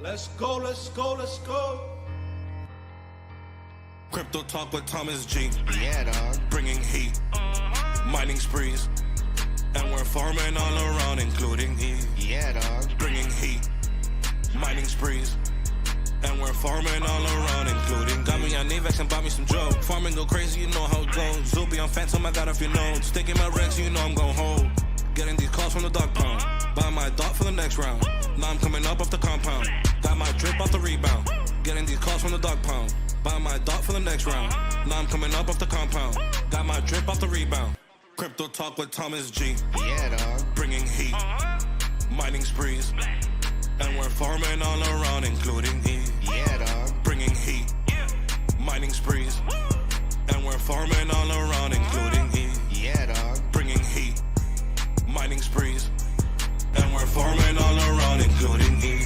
Let's go, let's go, let's go. Crypto talk with Thomas G. Yeah, dog. Bringing heat, mining sprees, and we're farming all around, including E. Yeah, dog. Bringing heat, mining sprees, and we're farming all around, including got me on Nevex and bought me some Joe. Farming go crazy, you know how it goes. Zoopy on Phantom, I got a few notes. Sticking my Rex, you know I'm gon' hold. Getting these calls from the dog pound. Buy my dot for the next round. Now I'm coming up off the compound. Got my drip off the rebound. Getting these calls from the dog pound. Buy my dot for the next round. Now I'm coming up off the compound. Got my drip off the rebound. Crypto talk with Thomas G. Yeah, dog. Bringing heat, mining sprees, and we're farming all around, including E. Yeah, dog. Bringing heat, mining sprees, and we're farming all around, including E. Yeah, dog. Bringing heat, mining sprees, and we're farming all around, including E.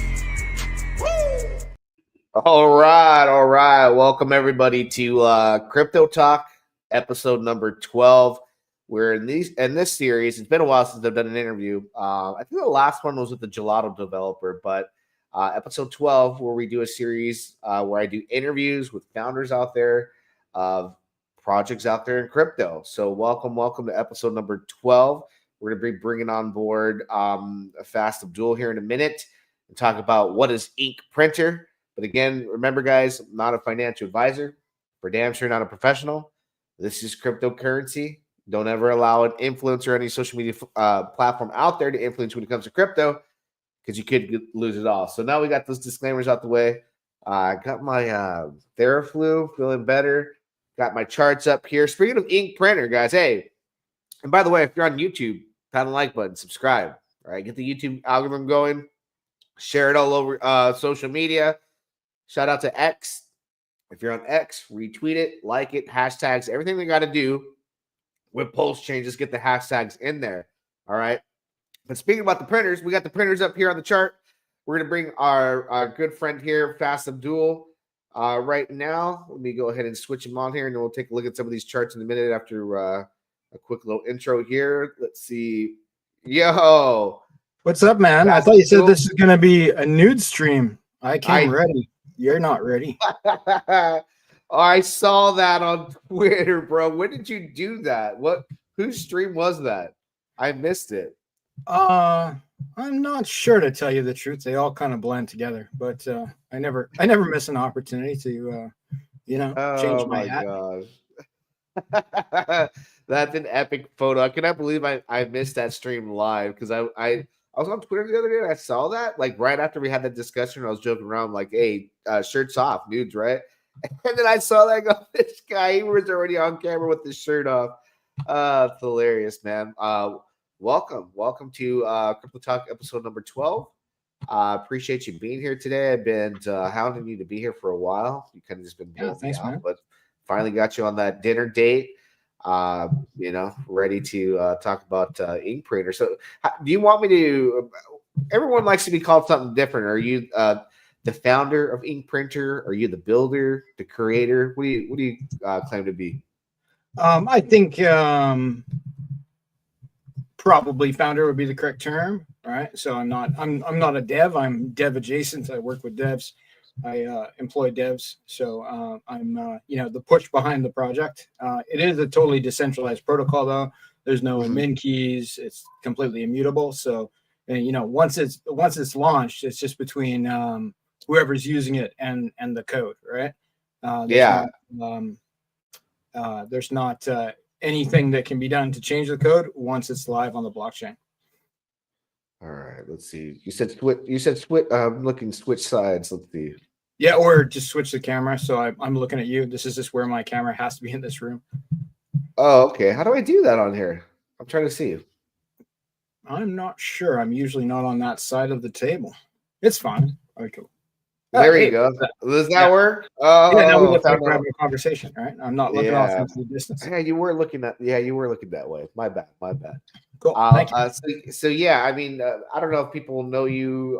All right. Welcome everybody to Crypto Talk, episode number 12. We're in this series. It's been a while since I've done an interview. I think the last one was with the gelato developer, but episode 12, where we do a series where I do interviews with founders out there of projects out there in crypto. So welcome to episode number 12. We're going to be bringing on board Fast Abdoul here in a minute and talk about what is ink printer. But again, remember, guys, I'm not a financial advisor. For damn sure not a professional. This is cryptocurrency. Don't ever allow an influencer or any social media platform out there to influence when it comes to crypto, because you could lose it all. So now we got those disclaimers out the way. I got my Theraflu, feeling better. Got my charts up here. Speaking of ink printer, guys, hey, and by the way, if you're on YouTube, pound the like button, subscribe. All right, get the YouTube algorithm going. Share it all over social media. Shout out to X. If you're on X, retweet it, like it, hashtags, everything they got to do with Pulsechain. Just get the hashtags in there. All right. But speaking about the printers, we got the printers up here on the chart. We're going to bring our good friend here, Fast Abdoul, right now. Let me go ahead and switch him on here, and then we'll take a look at some of these charts in a minute after a quick little intro here. Let's see. Yo. What's up, man? I thought you said this is going to be a nude stream. I came ready. You're not ready. I saw that on Twitter, bro. When did you do that? Whose stream was that? I missed it. I'm not sure, to tell you the truth. They all kind of blend together, but I never miss an opportunity to change my hat. Gosh. That's an epic photo. I cannot believe I missed that stream live, because I was on Twitter the other day and I saw that, like, right after we had that discussion. I was joking around like, hey, shirts off, nudes, right? And then I saw that, go, this guy, he was already on camera with his shirt off. It's hilarious, man. Welcome to Crypto Talk episode number 12. Appreciate you being here today. I've been hounding you to be here for a while. You kind of just been thanks, man. But finally got you on that dinner date. Ready to talk about ink printer. So do you want me to, everyone likes to be called something different. Are you the founder of ink printer? Are you the builder, the creator? What do you claim to be? I think probably founder would be the correct term. All right. So I'm not a dev. I'm dev adjacent. I work with devs. I employ devs, so I'm the push behind the project. It is a totally decentralized protocol, though. There's no admin keys. It's completely immutable. So, once it's launched, it's just between whoever's using it and the code, right? There's not anything that can be done to change the code once it's live on the blockchain. All right, let's see. You said switch. Looking switch sides. Let's see. Yeah, or just switch the camera. So I'm looking at you. This is just where my camera has to be in this room. Oh, okay. How do I do that on here? I'm trying to see you. I'm not sure. I'm usually not on that side of the table. It's fine. Okay. There you go. Does that work? Oh, yeah. Now we have a conversation, right? I'm not looking off into the distance. Yeah, you were looking that way. My bad. Cool. Thank you. So yeah, I mean, I don't know if people know you.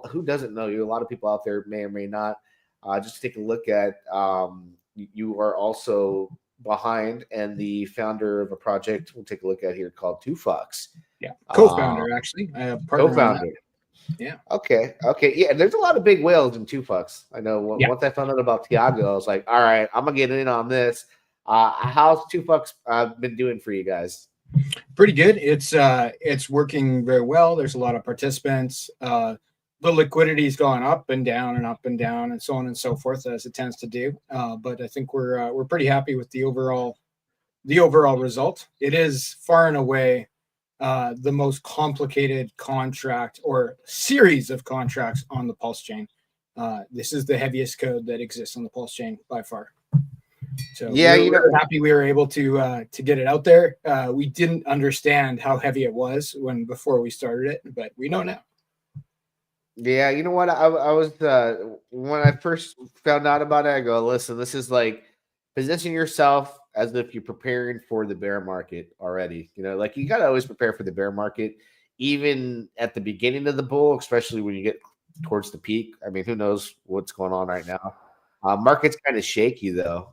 Who doesn't know you? A lot of people out there may or may not. Just take a look at. You are also behind and the founder of a project we'll take a look at here called 2Fox. Yeah, co-founder actually. Co-founder. Yeah. Okay. Yeah. There's a lot of big whales in 2Fucks. I know Yeah. once I found out about Tiago, I was like, all right, I'm going to get in on this. How's 2Fucks been doing for you guys? Pretty good. It's working very well. There's a lot of participants. The liquidity's gone up and down and so on and so forth, as it tends to do. But I think we're pretty happy with the overall result. It is far and away the most complicated contract or series of contracts on the Pulsechain. This is the heaviest code that exists on the Pulsechain by far. So yeah, we're happy we were able to get it out there. We didn't understand how heavy it was before we started it, but we know now. Yeah, you know what? I was when I first found out about it, I go, listen, this is like position yourself as if you're preparing for the bear market already. Like you gotta always prepare for the bear market, even at the beginning of the bull, especially when you get towards the peak. I mean, who knows what's going on right now? Market's kind of shaky though,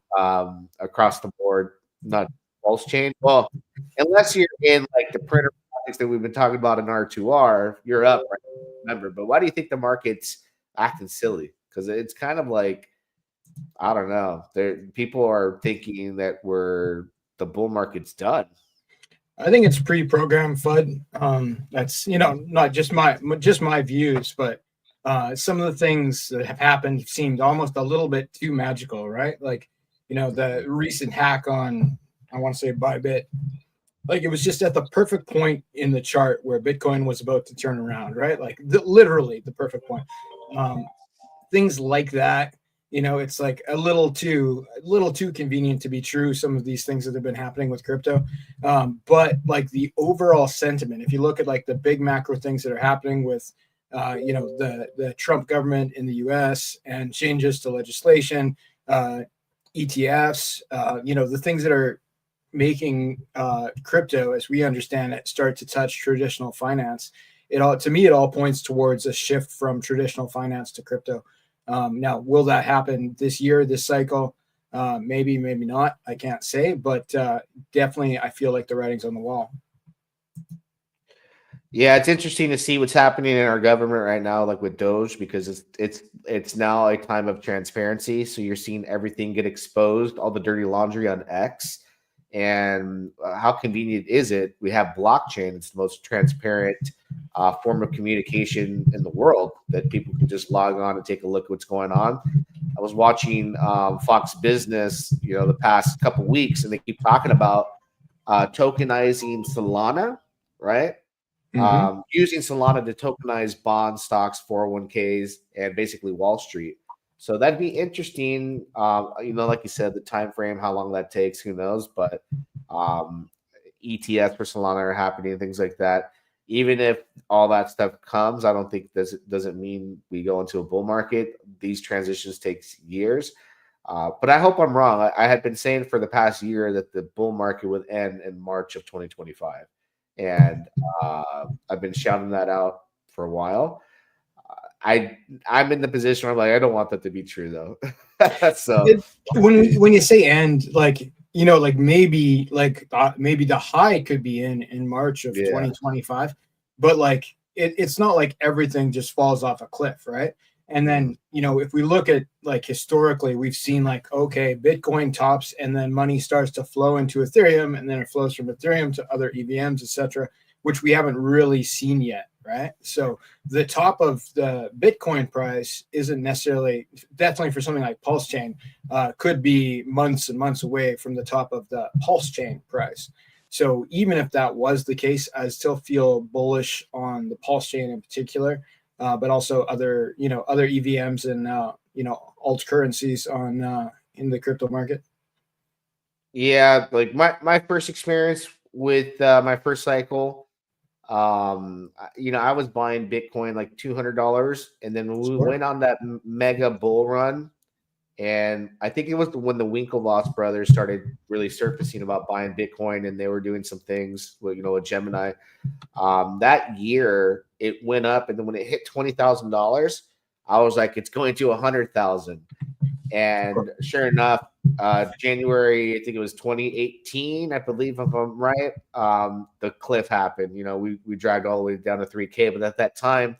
across the board, not Pulsechain. Well, unless you're in like the printer projects that we've been talking about in R2R, you're up, right? Remember, but why do you think the market's acting silly? Because it's kind of like, I don't know. People are thinking that the bull market's done. I think it's pre-programmed FUD. That's not just my views, but some of the things that have happened seemed almost a little bit too magical, right? Like the recent hack on, I want to say Bybit, like it was just at the perfect point in the chart where Bitcoin was about to turn around, right? Like literally the perfect point. Things like that, it's like a little too convenient to be true. Some of these things that have been happening with crypto, but like the overall sentiment, if you look at like the big macro things that are happening with, the Trump government in the U.S. and changes to legislation, ETFs, the things that are making crypto, as we understand it, start to touch traditional finance. It all points towards a shift from traditional finance to crypto. Now, will that happen this year, this cycle? Maybe not. I can't say, but definitely, I feel like the writing's on the wall. Yeah, it's interesting to see what's happening in our government right now, like with Doge, because it's now a time of transparency. So you're seeing everything get exposed, all the dirty laundry on X. And how convenient is it? We have blockchain. It's the most transparent form of communication in the world that people can just log on and take a look at what's going on. I was watching Fox Business, the past couple weeks, and they keep talking about tokenizing Solana, right? Mm-hmm. Using Solana to tokenize bonds, stocks, 401ks, and basically Wall Street. So that'd be interesting. Like you said, the time frame, how long that takes, who knows? But ETFs for Solana are happening, things like that. Even if all that stuff comes, I don't think doesn't mean we go into a bull market. These transitions take years. But I hope I'm wrong. I had been saying for the past year that the bull market would end in March of 2025. And I've been shouting that out for a while. I'm in the position where I'm like, I don't want that to be true though. So when you say end, like like maybe the high could be in March of 2025, but like it's not like everything just falls off a cliff, right? And then if we look at like historically, we've seen like, okay, Bitcoin tops and then money starts to flow into Ethereum, and then it flows from Ethereum to other EVMs, etc., which we haven't really seen yet. Right. So the top of the Bitcoin price isn't necessarily, definitely for something like Pulsechain, could be months and months away from the top of the Pulsechain price. So even if that was the case, I still feel bullish on the Pulsechain in particular, but also other EVMs and, alt currencies in the crypto market. Yeah. Like my first experience with my first cycle, I was buying Bitcoin like $200, and then we went on that mega bull run, and I think it was when the Winklevoss brothers started really surfacing about buying Bitcoin, and they were doing some things with Gemini. That year it went up, and then when it hit $20,000, I was like, it's going to 100,000. And sure enough, January, I think it was 2018, I believe, if I'm right, the cliff happened. We dragged all the way down to 3K, but at that time,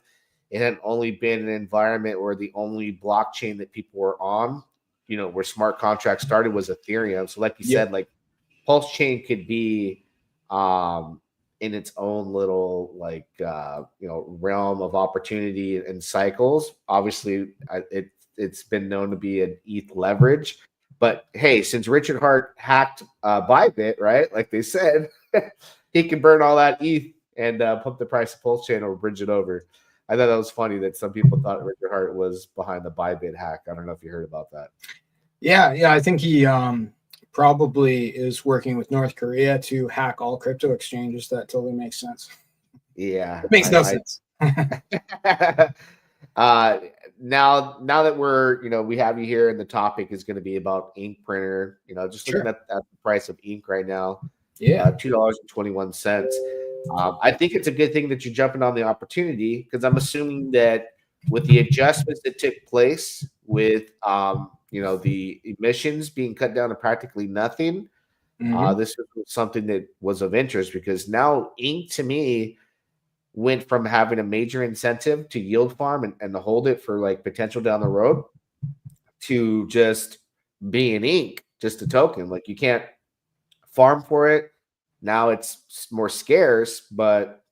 it had only been an environment where the only blockchain that people were on, where smart contracts started was Ethereum. So like you said, like Pulsechain could be in its own little realm of opportunity and cycles. Obviously, it's been known to be an ETH leverage. But hey, since Richard Hart hacked Bybit, right? Like they said, he can burn all that ETH and pump the price of Pulsechain or bridge it over. I thought that was funny that some people thought Richard Hart was behind the Bybit hack. I don't know if you heard about that. Yeah, I think he probably is working with North Korea to hack all crypto exchanges. That totally makes sense. Yeah, it makes no sense. Now that we're we have you here, and the topic is going to be about ink printer. Just looking at the price of ink right now. Yeah, $2.21. I think it's a good thing that you're jumping on the opportunity, because I'm assuming that with the adjustments that took place with the emissions being cut down to practically nothing, this was something that was of interest, because now ink to me went from having a major incentive to yield farm and to hold it for like potential down the road, to just being ink, just a token. Like you can't farm for it. Now it's more scarce. But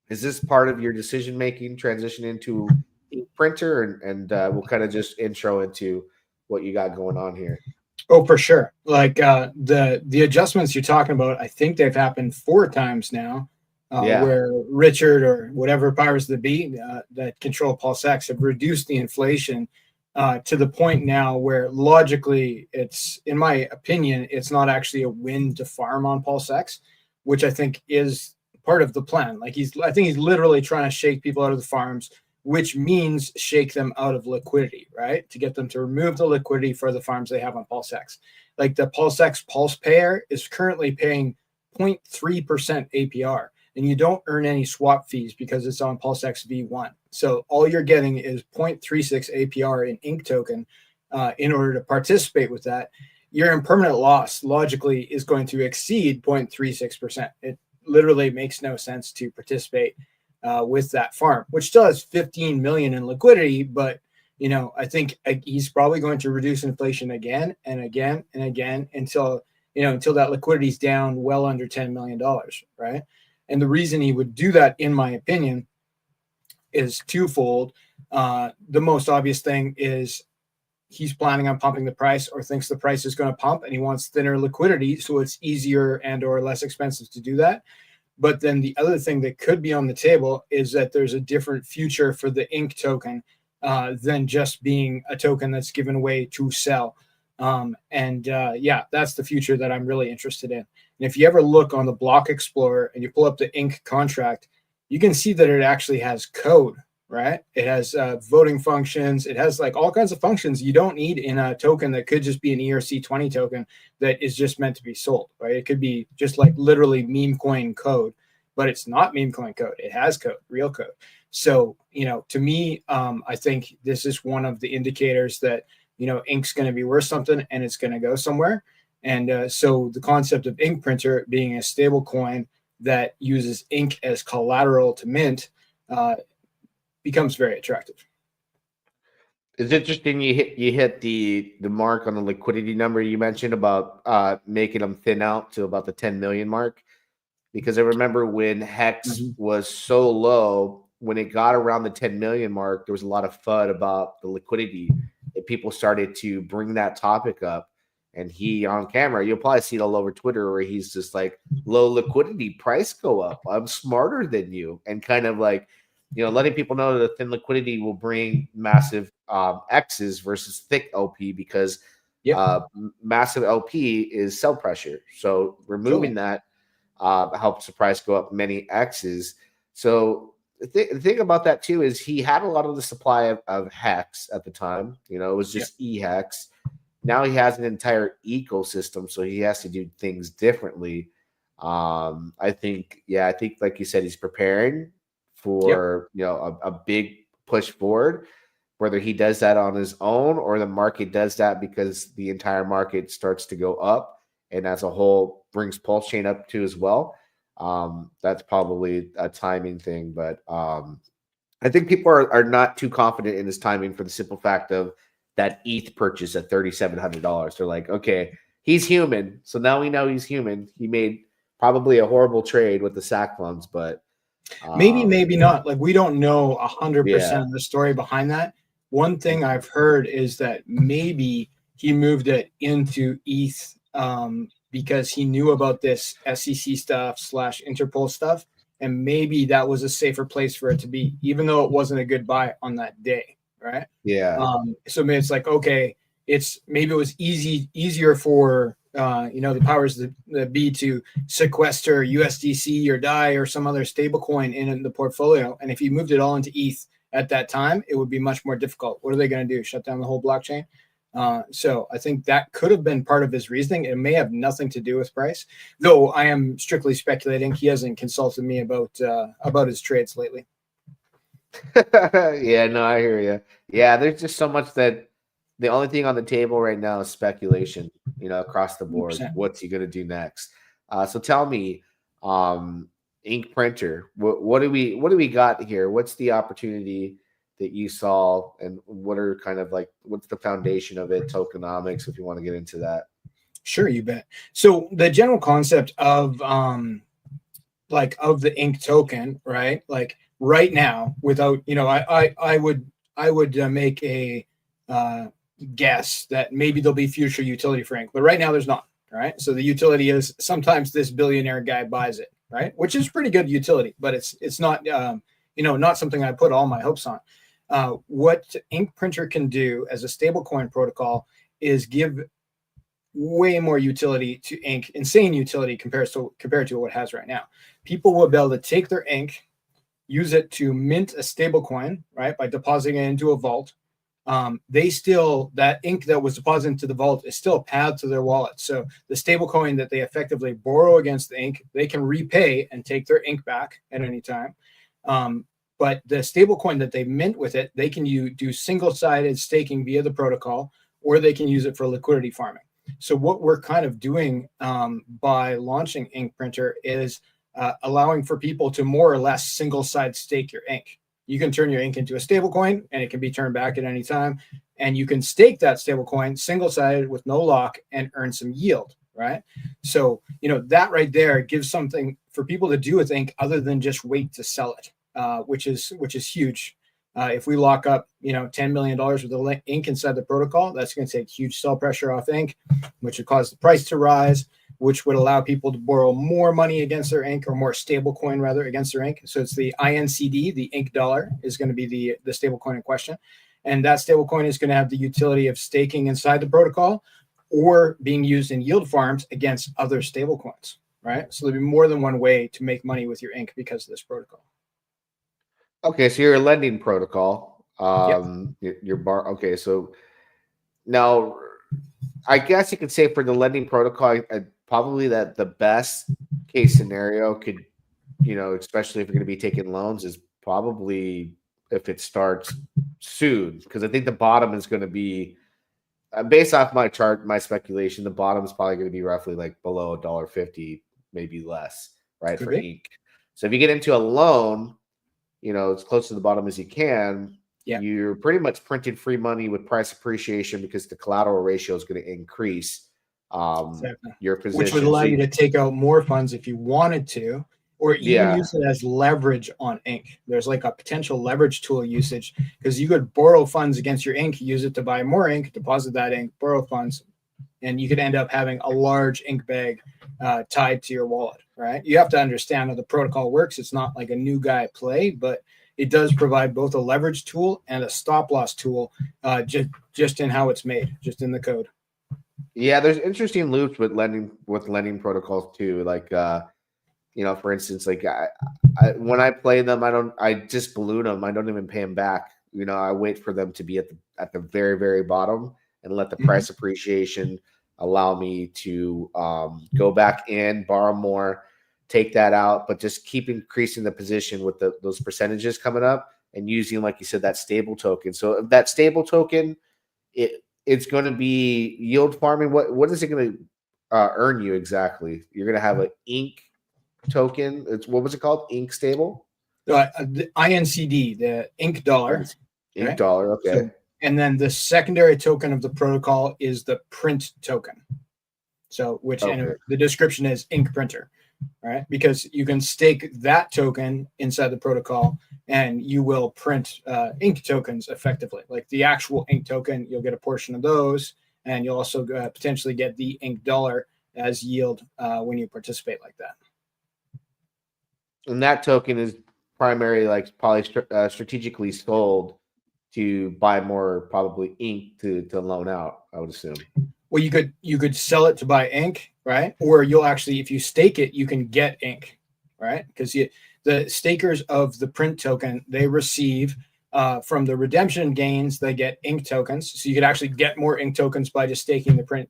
is this part of your decision making transition into ink printer? And we'll kind of just intro into what you got going on here. Oh, for sure. Like the adjustments you're talking about, I think they've happened 4 times now. Where Richard or whatever powers that be that control PulseX have reduced the inflation to the point now where logically it's, in my opinion, it's not actually a win to farm on PulseX, which I think is part of the plan. Like I think he's literally trying to shake people out of the farms, which means shake them out of liquidity, right? To get them to remove the liquidity for the farms they have on PulseX. Like the PulseX Pulse Payer is currently paying 0.3% APR. And you don't earn any swap fees because it's on PulseX V1. So all you're getting is 0.36 APR in ink token in order to participate with that. Your impermanent loss logically is going to exceed 0.36%. It literally makes no sense to participate with that farm, which still has 15 million in liquidity. But, I think he's probably going to reduce inflation again and again and again until that liquidity is down well under $10 million, right? And the reason he would do that, in my opinion, is twofold. The most obvious thing is he's planning on pumping the price, or thinks the price is going to pump, and he wants thinner liquidity, so it's easier and or less expensive to do that. But then the other thing that could be on the table is that there's a different future for the ink token than just being a token that's given away to sell. That's the future that I'm really interested in. And if you ever look on the Block Explorer and you pull up the ink contract, you can see that it actually has code, right? It has voting functions. It has like all kinds of functions you don't need in a token that could just be an ERC20 token that is just meant to be sold, right? It could be just like literally meme coin code, but it's not meme coin code. It has code, real code. So, to me, I think this is one of the indicators that, ink's going to be worth something and it's going to go somewhere. And so the concept of ink printer being a stable coin that uses ink as collateral to mint becomes very attractive. It's interesting you hit the mark on the liquidity number you mentioned about making them thin out to about the 10 million mark, because I remember when Hex was so low, when it got around the 10 million mark, there was a lot of FUD about the liquidity, and people started to bring that topic up. And he on camera, you'll probably see it all over Twitter, where he's just like, low liquidity, price go up. I'm smarter than you. And kind of like, letting people know that thin liquidity will bring massive X's versus thick LP, because massive LP is sell pressure. So removing that helps the price go up many X's. So the thing about that too is he had a lot of the supply of Hex at the time. It was just eHex. Now he has an entire ecosystem, so he has to do things differently. I think, like you said, he's preparing for a big push forward. Whether he does that on his own or the market does that because the entire market starts to go up, and as a whole brings Pulsechain up too as well. That's probably a timing thing, but I think people are not too confident in his timing for the simple fact of that ETH purchase at $3,700. They're like, okay, he's human, so now we know he's human. He made probably a horrible trade with the SAC funds, but Maybe not. Like we don't know 100% yeah, of the story behind that. One thing I've heard is that maybe he moved it into ETH because he knew about this SEC stuff / Interpol stuff, and maybe that was a safer place for it to be, even though it wasn't a good buy on that day, right? yeah. So maybe it's like, okay, maybe it was easier for the powers that be to sequester USDC or DAI or some other stable coin in the portfolio. And if you moved it all into ETH at that time, it would be much more difficult. What are they going to do? Shut down the whole blockchain? So I think that could have been part of his reasoning. It may have nothing to do with price, though I am strictly speculating. He hasn't consulted me about his trades lately. Yeah, no, I hear you. Yeah, there's just so much that the only thing on the table right now is speculation, across the board. 100%. What's he going to do next? So tell me, ink printer, what do we got here? What's the opportunity that you saw, and what are kind of like, what's the foundation of it, tokenomics, if you want to get into that? Sure, you bet. So the general concept of the ink token, right? Like right now, without I would make a guess that maybe there'll be future utility for ink, but right now there's not. Right. So the utility is sometimes this billionaire guy buys it, right? Which is pretty good utility, but it's not not something I put all my hopes on. What ink printer can do as a stablecoin protocol is give way more utility to ink, insane utility compared to what it has right now. People will be able to take their ink, use it to mint a stablecoin, right, by depositing it into a vault. That ink that was deposited into the vault is still a path to their wallet. So the stablecoin that they effectively borrow against the ink, they can repay and take their ink back at any time. But the stablecoin that they mint with it, they can do single-sided staking via the protocol, or they can use it for liquidity farming. So what we're kind of doing by launching Ink Printer is allowing for people to more or less single-side stake your ink. You can turn your ink into a stable coin, and it can be turned back at any time. And you can stake that stable coin single-sided with no lock and earn some yield, right? So, that right there gives something for people to do with ink other than just wait to sell it, which is huge. If we lock up, $10 million worth of ink inside the protocol, that's going to take huge sell pressure off ink, which would cause the price to rise, which would allow people to borrow more money against their ink, or more stable coin rather against their ink. So it's the INCD, the ink dollar, is going to be the stable coin in question. And that stable coin is going to have the utility of staking inside the protocol or being used in yield farms against other stable coins, right? So there'll be more than one way to make money with your ink because of this protocol. Okay, so you're a lending protocol. Yep. Your bar. Okay, so now I guess you could say for the lending protocol, probably that the best case scenario could, especially if you're going to be taking loans, is probably if it starts soon, because I think the bottom is going to be, based off my chart, my speculation, the bottom is probably going to be roughly like below $1.50, maybe less, right, for ink. So if you get into a loan, as close to the bottom as you can, you're pretty much printing free money with price appreciation because the collateral ratio is going to increase your position. Which would allow you to take out more funds if you wanted to, or even use it as leverage on ink. There's like a potential leverage tool usage, because you could borrow funds against your ink, use it to buy more ink, deposit that ink, borrow funds, and you could end up having a large ink bag tied to your wallet, right? You have to understand how the protocol works. It's not like a new guy play, but it does provide both a leverage tool and a stop loss tool, just in how it's made, just in the code. Yeah, there's interesting loops with lending protocols too. Like, for instance, like when I play them, I just balloon them. I don't even pay them back. I wait for them to be at the very, very bottom and let the price appreciation allow me to go back in, borrow more, take that out, but just keep increasing the position with those percentages coming up and using, like you said, that stable token. So that stable token, it's going to be yield farming. What is it going to earn you exactly? You're going to have an ink token. What was it called? Ink stable? The INCD, the ink dollar. Ink right? dollar, okay. So, and then the secondary token of the protocol is the print token. So, which and the description is ink printer, right? Because you can stake that token inside the protocol, and you will print ink tokens effectively. Like the actual ink token, you'll get a portion of those, and you'll also potentially get the ink dollar as yield when you participate like that. And that token is primarily like probably strategically sold to buy more probably ink to loan out, I would assume. Well, you could sell it to buy ink, right? Or you'll actually, if you stake it, you can get ink, right? Because the stakers of the print token, they receive from the redemption gains, they get ink tokens. So you could actually get more ink tokens by just staking the print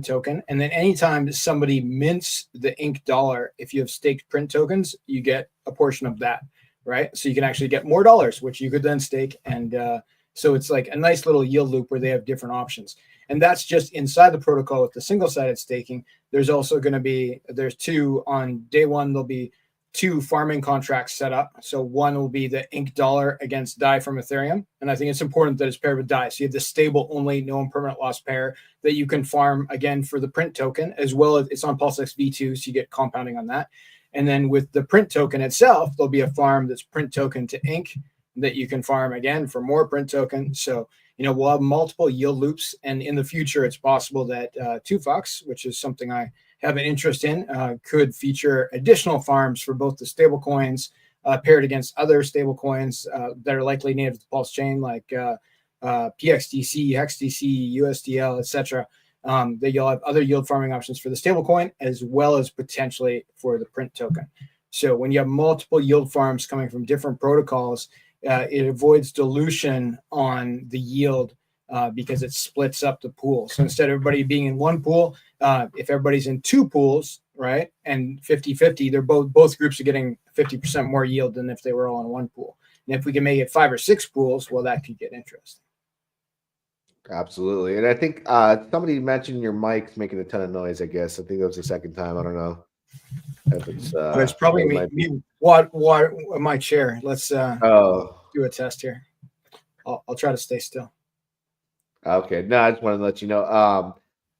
token. And then anytime somebody mints the ink dollar, if you have staked print tokens, you get a portion of that, right? So you can actually get more dollars, which you could then stake. And so it's like a nice little yield loop where they have different options. And that's just inside the protocol with the single-sided staking. There's also going to be, there's two on day one, there'll be two farming contracts set up. So one will be the ink dollar against DAI from Ethereum. And I think it's important that it's paired with DAI. So you have the stable only, no impermanent loss pair that you can farm again for the print token, as well as it's on PulseX V2. So you get compounding on that. And then with the print token itself, there'll be a farm that's print token to ink that you can farm again for more print token. So, we'll have multiple yield loops. And in the future, it's possible that 2Fox, which is something I have an interest in, could feature additional farms for both the stable coins paired against other stable coins that are likely native to the Pulsechain, like PXDC, HexDC, USDL, etc. That you'll have other yield farming options for the stable coin as well as potentially for the print token. So when you have multiple yield farms coming from different protocols, it avoids dilution on the yield because it splits up the pool. So instead of everybody being in one pool, if everybody's in two pools, right, and 50-50, they're both groups are getting 50% more yield than if they were all in one pool. And if we can make it 5 or 6 pools, well, that could get interesting. Absolutely. And I think somebody mentioned your mic's making a ton of noise, I guess. I think that was the second time. I don't know if it's probably me what my chair. Let's do a test here. I'll try to stay still. Okay. No, I just wanted to let you know.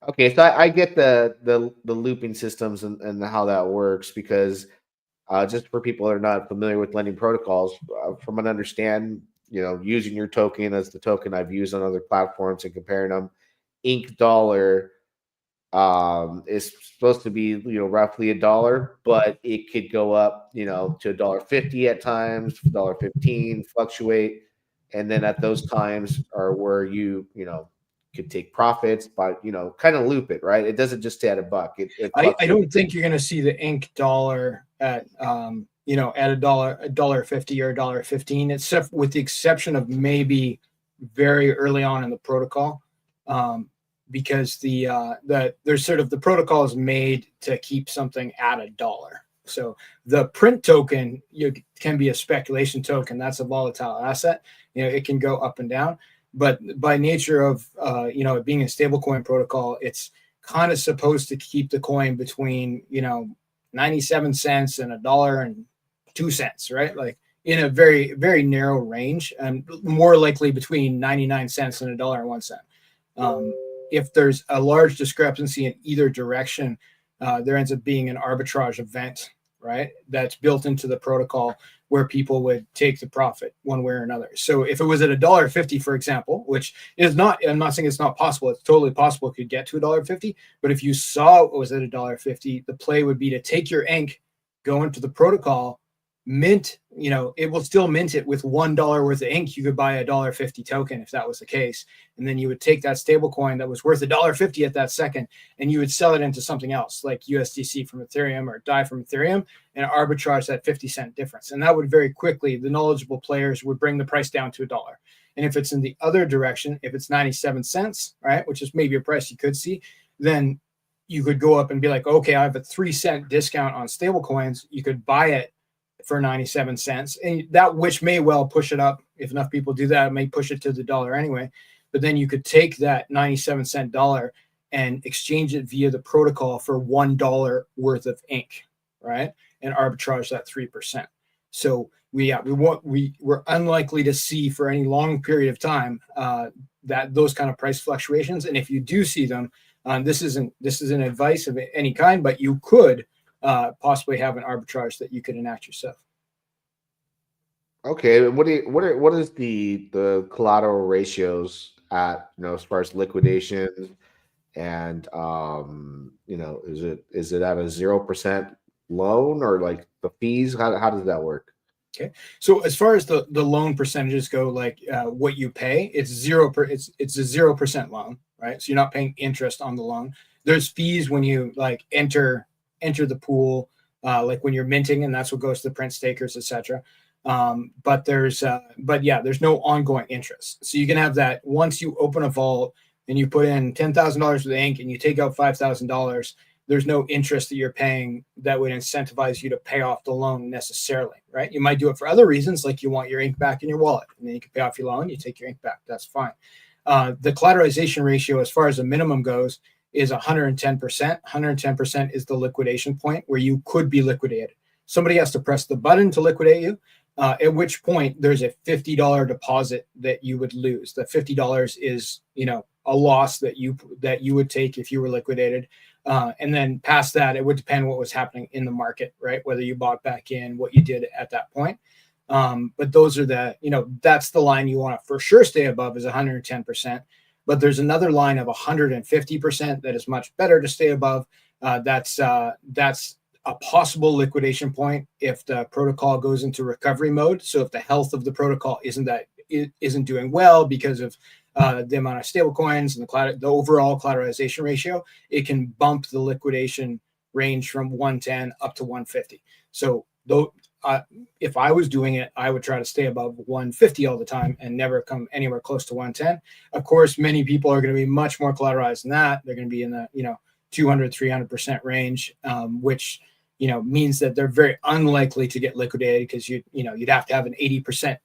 Okay, so I get the looping systems and how that works, because just for people that are not familiar with lending protocols, from an understand, using your token as the token I've used on other platforms and comparing them, ink dollar is supposed to be roughly $1, but it could go up to $1.50 at times, $1.15, fluctuate, and then at those times are where you could take profits, but kind of loop it, right? It doesn't just stay at $1. I don't think you're going to see the ink dollar at at $1.50 or $1.15, except with the exception of maybe very early on in the protocol. Because there's sort of the protocol is made to keep something at $1. So the print token can be a speculation token. That's a volatile asset. It can go up and down. But by nature of it being a stablecoin protocol, it's kind of supposed to keep the coin between 97 cents and $1.02, right? Like in a very, very narrow range, and more likely between 99 cents and $1.01. If there's a large discrepancy in either direction, there ends up being an arbitrage event, right? That's built into the protocol where people would take the profit one way or another. So if it was at $1.50, for example, which is not, I'm not saying it's not possible, it's totally possible it could get to $1.50, but if you saw it was at $1.50, the play would be to take your ink, go into the protocol, mint, it will still mint it with $1 worth of ink. You could buy a $1.50 token if that was the case. And then you would take that stable coin that was worth $1.50 at that second, and you would sell it into something else like USDC from Ethereum or DAI from Ethereum and arbitrage that 50-cent difference. And that would very quickly, the knowledgeable players would bring the price down to $1. And if it's in the other direction, if it's 97 cents, right, which is maybe a price you could see, then you could go up and be like, okay, I have a 3-cent discount on stable coins. You could buy it for 97 cents, and that which may well push it up. If enough people do that, it may push it to the $1 anyway. But then you could take that 97-cent dollar and exchange it via the protocol for $1 worth of ink, right? And arbitrage that 3%. So we're unlikely to see for any long period of time that those kind of price fluctuations. And if you do see them, this isn't advice of any kind, but you could possibly have an arbitrage that you could enact yourself. Okay, what is the collateral ratios at, as far as liquidation, and is it at a 0% loan, or like the fees? How does that work? Okay, so as far as the loan percentages go, like what you pay, it's it's a 0% loan, right? So you're not paying interest on the loan. There's fees when you like enter the pool, like when you're minting, and that's what goes to the print stakers, etc. But there's no ongoing interest. So you can have that once you open a vault and you put in $10,000 with ink and you take out $5,000. There's no interest that you're paying that would incentivize you to pay off the loan necessarily, right? You might do it for other reasons, like you want your ink back in your wallet, and then you can pay off your loan, you take your ink back. That's fine. The collateralization ratio, as far as the minimum goes, is 110%. 110% is the liquidation point where you could be liquidated. Somebody has to press the button to liquidate you, at which point there's a $50 deposit that you would lose. The $50 is, a loss that you would take if you were liquidated. And then past that, it would depend what was happening in the market, right? Whether you bought back in, what you did at that point. But those are that's the line you want to for sure stay above, is 110%. But there's another line of 150% that is much better to stay above. That's a possible liquidation point if the protocol goes into recovery mode. So if the health of the protocol isn't doing well because of the amount of stable coins and the overall collateralization ratio, it can bump the liquidation range from 110 up to 150. So though, if I was doing it, I would try to stay above 150 all the time and never come anywhere close to 110. Of course, many people are going to be much more collateralized than that. They're going to be in the 200, 300% range, which means that they're very unlikely to get liquidated, because you'd have to have an 80%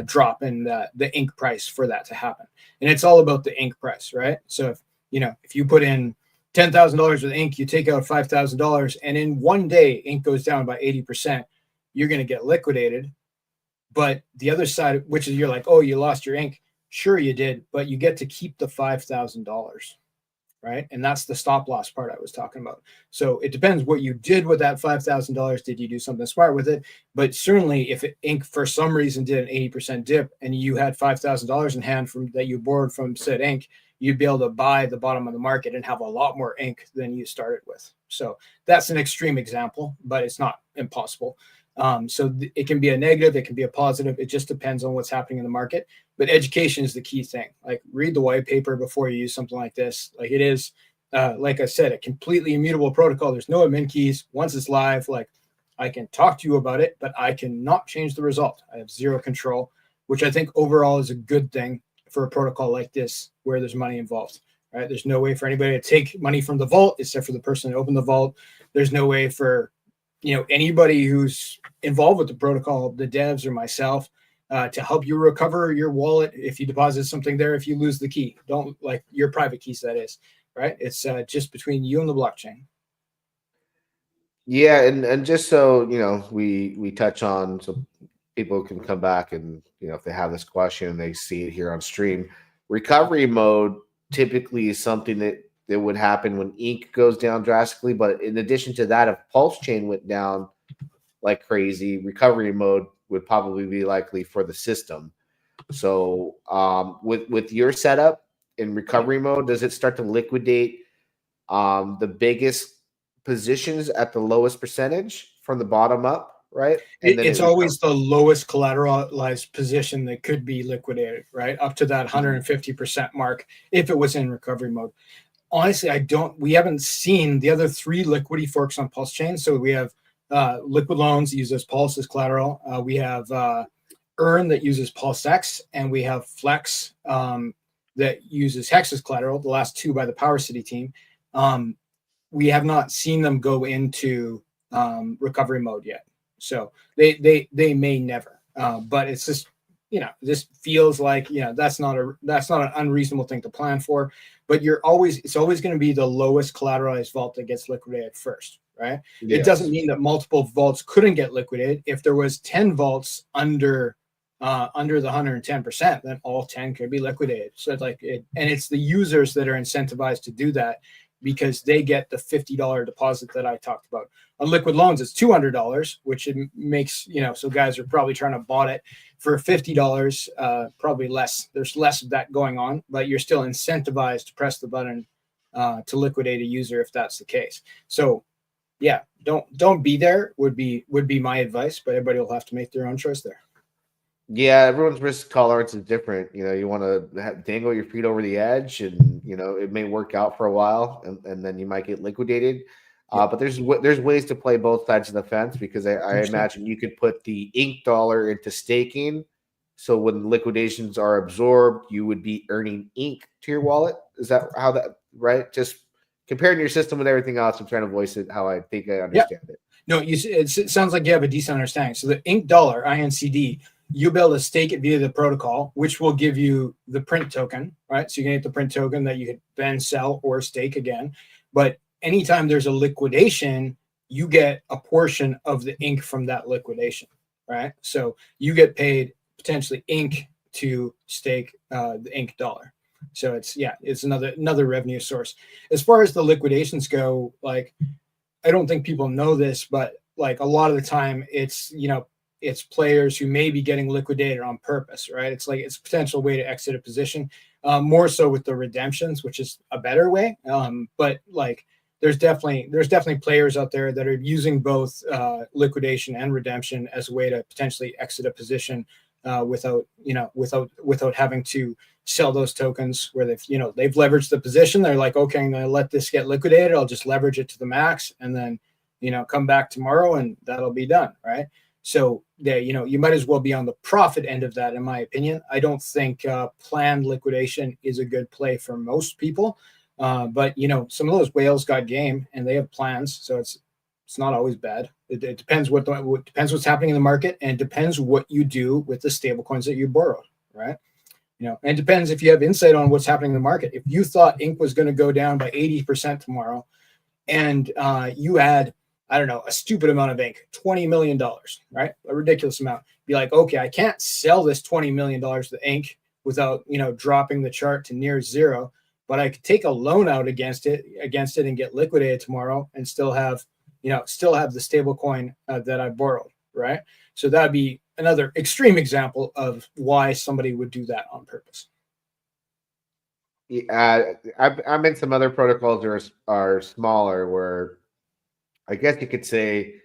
drop in the ink price for that to happen. And it's all about the ink price, right? So if you put in $10,000 with ink, you take out $5,000, and in one day ink goes down by 80%, you're going to get liquidated. But the other side, which is you're like, oh, you lost your ink. Sure, you did, but you get to keep the $5,000. Right? And that's the stop loss part I was talking about. So it depends what you did with that $5,000. Did you do something smart with it? But certainly if ink for some reason did an 80% dip and you had $5,000 in hand that you borrowed from said ink, you'd be able to buy the bottom of the market and have a lot more ink than you started with. So that's an extreme example, but it's not impossible. So it can be a negative, it can be a positive. It just depends on what's happening in the market. But education is the key thing. Like, read the white paper before you use something like this. Like, it is, like I said, a completely immutable protocol. There's no admin keys. Once it's live, like, I can talk to you about it, but I cannot change the result. I have zero control, which I think overall is a good thing for a protocol like this, where there's money involved. Right? There's no way for anybody to take money from the vault except for the person who opened the vault. There's no way for anybody who's involved with the protocol, the devs or myself, to help you recover your wallet if you deposit something there. If you lose the key, don't, like, your private keys, that is, right? It's just between you and the blockchain. Yeah, and just so we touch on, so people can come back and if they have this question and they see it here on stream, recovery mode typically is something that would happen when ink goes down drastically. But in addition to that, if Pulsechain went down like crazy, recovery mode would probably be likely for the system. So with your setup in recovery mode, does it start to liquidate the biggest positions at the lowest percentage from the bottom up, right? And It's always the lowest collateralized position that could be liquidated, right? Up to that 150% mark if it was in recovery mode. Honestly, we haven't seen the other three liquidity forks on Pulsechain. So we have Liquid Loans that uses Pulse as collateral. We have Earn that uses PulseX, and we have Flex that uses Hex as collateral, the last two by the Power City team. We have not seen them go into recovery mode yet. So they may never. But it's just, this feels like, that's not an unreasonable thing to plan for. But it's always going to be the lowest collateralized vault that gets liquidated first, right? It Yes. doesn't mean that multiple vaults couldn't get liquidated. If there was 10 vaults under the 110%, then all 10 could be liquidated. So it's like and it's the users that are incentivized to do that because they get the $50 deposit that I talked about. On liquid loans, it's $200, which it makes, so guys are probably trying to bought it for $50, probably less. There's less of that going on, but you're still incentivized to press the button to liquidate a user if that's the case. So yeah, don't be there would be my advice, but everybody will have to make their own choice there. Yeah, everyone's risk tolerance is different. You want to dangle your feet over the edge, and it may work out for a while, and then you might get liquidated. But there's ways to play both sides of the fence, because I imagine you could put the ink dollar into staking, so when liquidations are absorbed, you would be earning ink to your wallet. Is that how that right? Just comparing your system with everything else, I'm trying to voice it how I think I understand it. No, it sounds like you have a decent understanding. So the ink dollar, INCD, you'll be able to stake it via the protocol, which will give you the print token, right? So you can get the print token that you could then sell or stake again. But anytime there's a liquidation, you get a portion of the ink from that liquidation, right? So you get paid potentially ink to stake the ink dollar. So it's another revenue source. As far as the liquidations go, like, I don't think people know this, but like a lot of the time it's players who may be getting liquidated on purpose, right? It's like it's a potential way to exit a position, more so with the redemptions, which is a better way. But like there's definitely players out there that are using both liquidation and redemption as a way to potentially exit a position without having to sell those tokens, where they've leveraged the position. They're like, okay, I'm going to let this get liquidated. I'll just leverage it to the max, and then come back tomorrow and that'll be done, right? So you might as well be on the profit end of that, in my opinion. I don't think planned liquidation is a good play for most people, but some of those whales got game and they have plans, so it's not always bad. It depends depends what's happening in the market, and depends what you do with the stable coins that you borrowed, right? And it depends if you have insight on what's happening in the market. If you thought ink was going to go down by 80% tomorrow, and you had, I don't know, a stupid amount of ink, $20 million, right? A ridiculous amount. Be like, okay, I can't sell this $20 million of ink without, dropping the chart to near zero, but I could take a loan out against it and get liquidated tomorrow and still have the stable coin that I borrowed, right? So that'd be another extreme example of why somebody would do that on purpose. Yeah, I'm in some other protocols that are smaller, where I guess you could say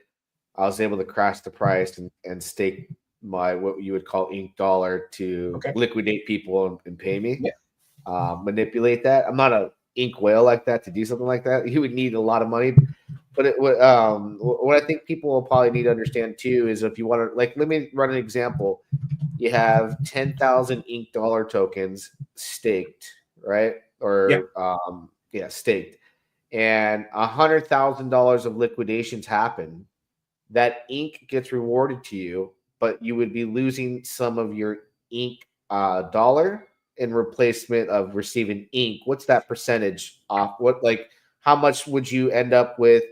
I was able to crash the price and stake my what you would call ink dollar to liquidate people and pay me. Yeah. Manipulate that. I'm not a ink whale like that to do something like that. You would need a lot of money. But what I think people will probably need to understand too is, if you want to, like, let me run an example. You have 10,000 ink dollar tokens staked, right? Or staked, and $100,000 of liquidations happen. That ink gets rewarded to you, but you would be losing some of your ink dollar in replacement of receiving ink. What's that percentage off? How much would you end up with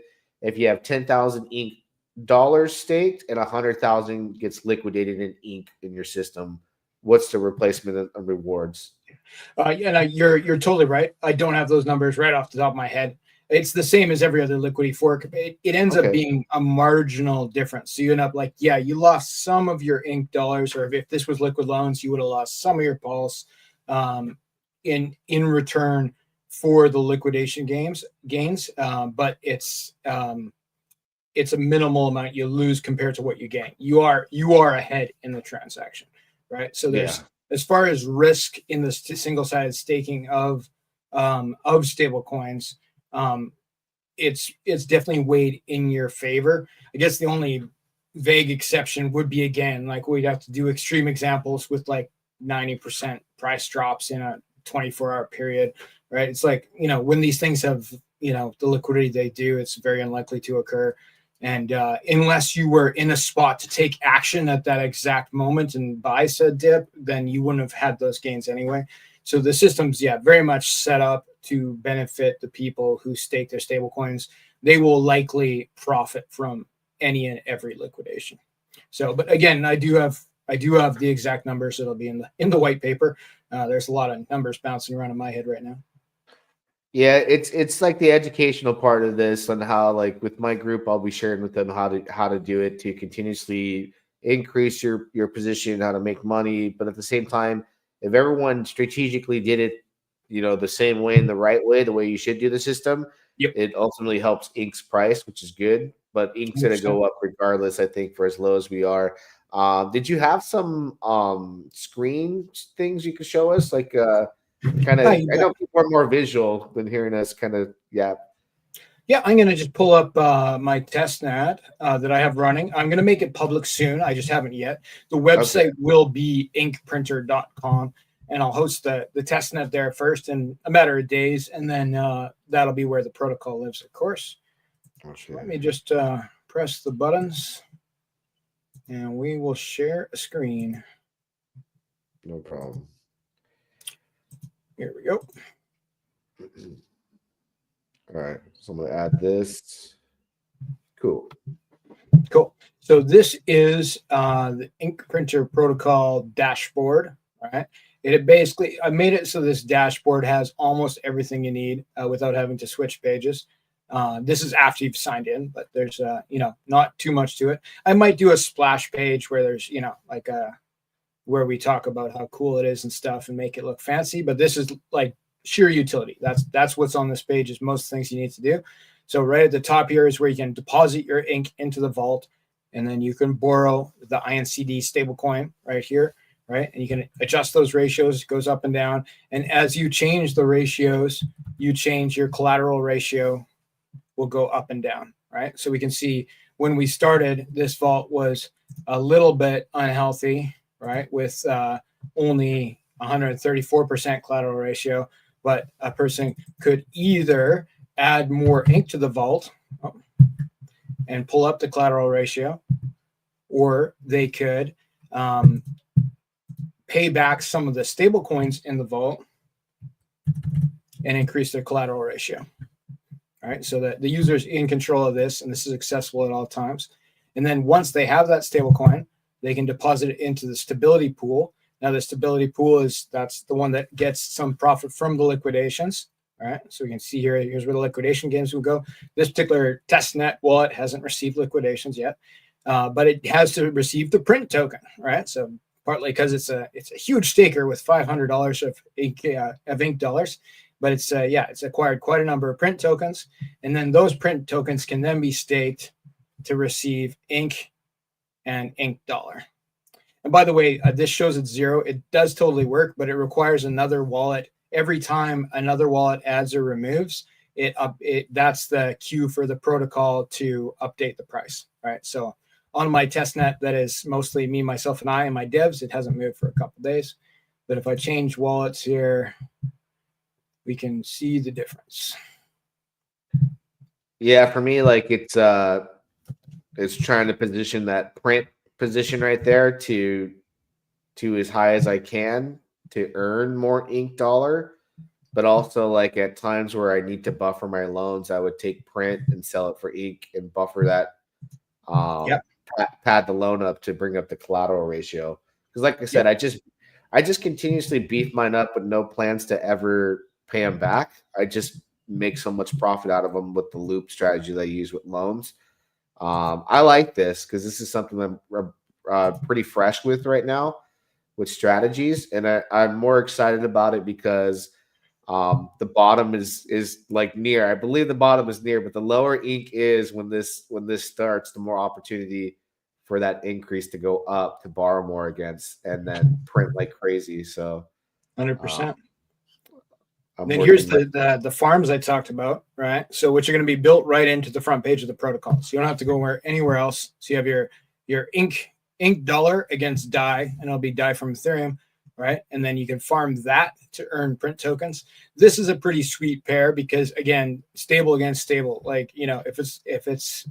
if you have 10,000 ink dollars staked and 100,000 gets liquidated in ink in your system? What's the replacement of rewards? You're totally right. I don't have those numbers right off the top of my head. It's the same as every other liquidity fork. It ends up being a marginal difference. So you end up like, you lost some of your ink dollars, or if this was liquid loans, you would have lost some of your pulse in return for the liquidation gains. But it's a minimal amount you lose compared to what you gain. You are ahead in the transaction, right? So there's as far as risk in the single-sided staking of stable coins, it's definitely weighed in your favor. I guess the only vague exception would be, again, like we'd have to do extreme examples with like 90% price drops in a 24-hour period, right? It's like, when these things have, the liquidity they do, it's very unlikely to occur. And unless you were in a spot to take action at that exact moment and buy said dip, then you wouldn't have had those gains anyway. So the system's, very much set up to benefit the people who stake their stable coins they will likely profit from any and every liquidation. So, but again, I do have the exact numbers. It'll be in the white paper. There's a lot of numbers bouncing around in my head right now. Yeah, it's like the educational part of this, and how, like, with my group, I'll be sharing with them how to do it to continuously increase your position, how to make money. But at the same time, if everyone strategically did it, the same way, in the right way, the way you should do the system, Yep. it ultimately helps Ink's price, which is good. But Ink's going to go up regardless, I think, for as low as we are. Did you have some screen things you could show us, like kind of? I know people are more visual than hearing us kind of. Yeah, I'm going to just pull up my testnet that I have running. I'm going to make it public soon. I just haven't yet. The website will be inkprinter.com, and I'll host the testnet there first in a matter of days, and then that'll be where the protocol lives, of course. Okay. Let me just press the buttons, and we will share a screen. No problem. Here we go. All right, so I'm going to add this. Cool. So this is the Ink Printer Protocol dashboard. All right. I made it so this dashboard has almost everything you need without having to switch pages. This is after you've signed in, but there's not too much to it. I might do a splash page where there's like where we talk about how cool it is and stuff and make it look fancy. But this is like sheer utility. That's what's on this page, is most things you need to do. So right at the top here is where you can deposit your ink into the vault, and then you can borrow the INCD stablecoin right here, right? And you can adjust those ratios. It goes up and down. And as you change the ratios, you change your collateral ratio will go up and down, right? So we can see when we started, this vault was a little bit unhealthy, right? With only 134% collateral ratio, but a person could either add more ink to the vault and pull up the collateral ratio, or they could pay back some of the stable coins in the vault and increase their collateral ratio. All right, so that the user is in control of this, and this is accessible at all times. And then once they have that stable coin, they can deposit it into the stability pool. Now, the stability pool that's the one that gets some profit from the liquidations. All right, so we can see here's where the liquidation gains will go. This particular testnet wallet hasn't received liquidations yet, but it has to receive the print token, right? So partly because it's a huge staker with $500 of ink dollars, but it's acquired quite a number of print tokens, and then those print tokens can then be staked to receive ink and ink dollar. And by the way, this shows it's 0. It does totally work, but it requires another wallet. Every time another wallet adds or removes, that's the cue for the protocol to update the price, right? So on my testnet, that is mostly me, myself, and I, and my devs, it hasn't moved for a couple of days. But if I change wallets here, we can see the difference. Yeah, for me, like it's trying to position that print position right there to as high as I can to earn more ink dollar, but also like at times where I need to buffer my loans, I would take print and sell it for ink and buffer that, pad the loan up to bring up the collateral ratio. Because like I said, I just continuously beef mine up with no plans to ever pay them back. I just make so much profit out of them with the loop strategy that I use with loans. I like this because this is something I'm pretty fresh with right now with strategies, and I'm more excited about it because the bottom is like near. I believe the bottom is near, but the lower ink is when this starts, the more opportunity for that increase to go up to borrow more against and then print like crazy. So 100%. Then here's the farms I talked about, right? So which are going to be built right into the front page of the protocol. So you don't have to go anywhere else. So you have your ink dollar against DAI, and it'll be DAI from Ethereum, right? And then you can farm that to earn print tokens. This is a pretty sweet pair because, again, stable against stable. Like, if it's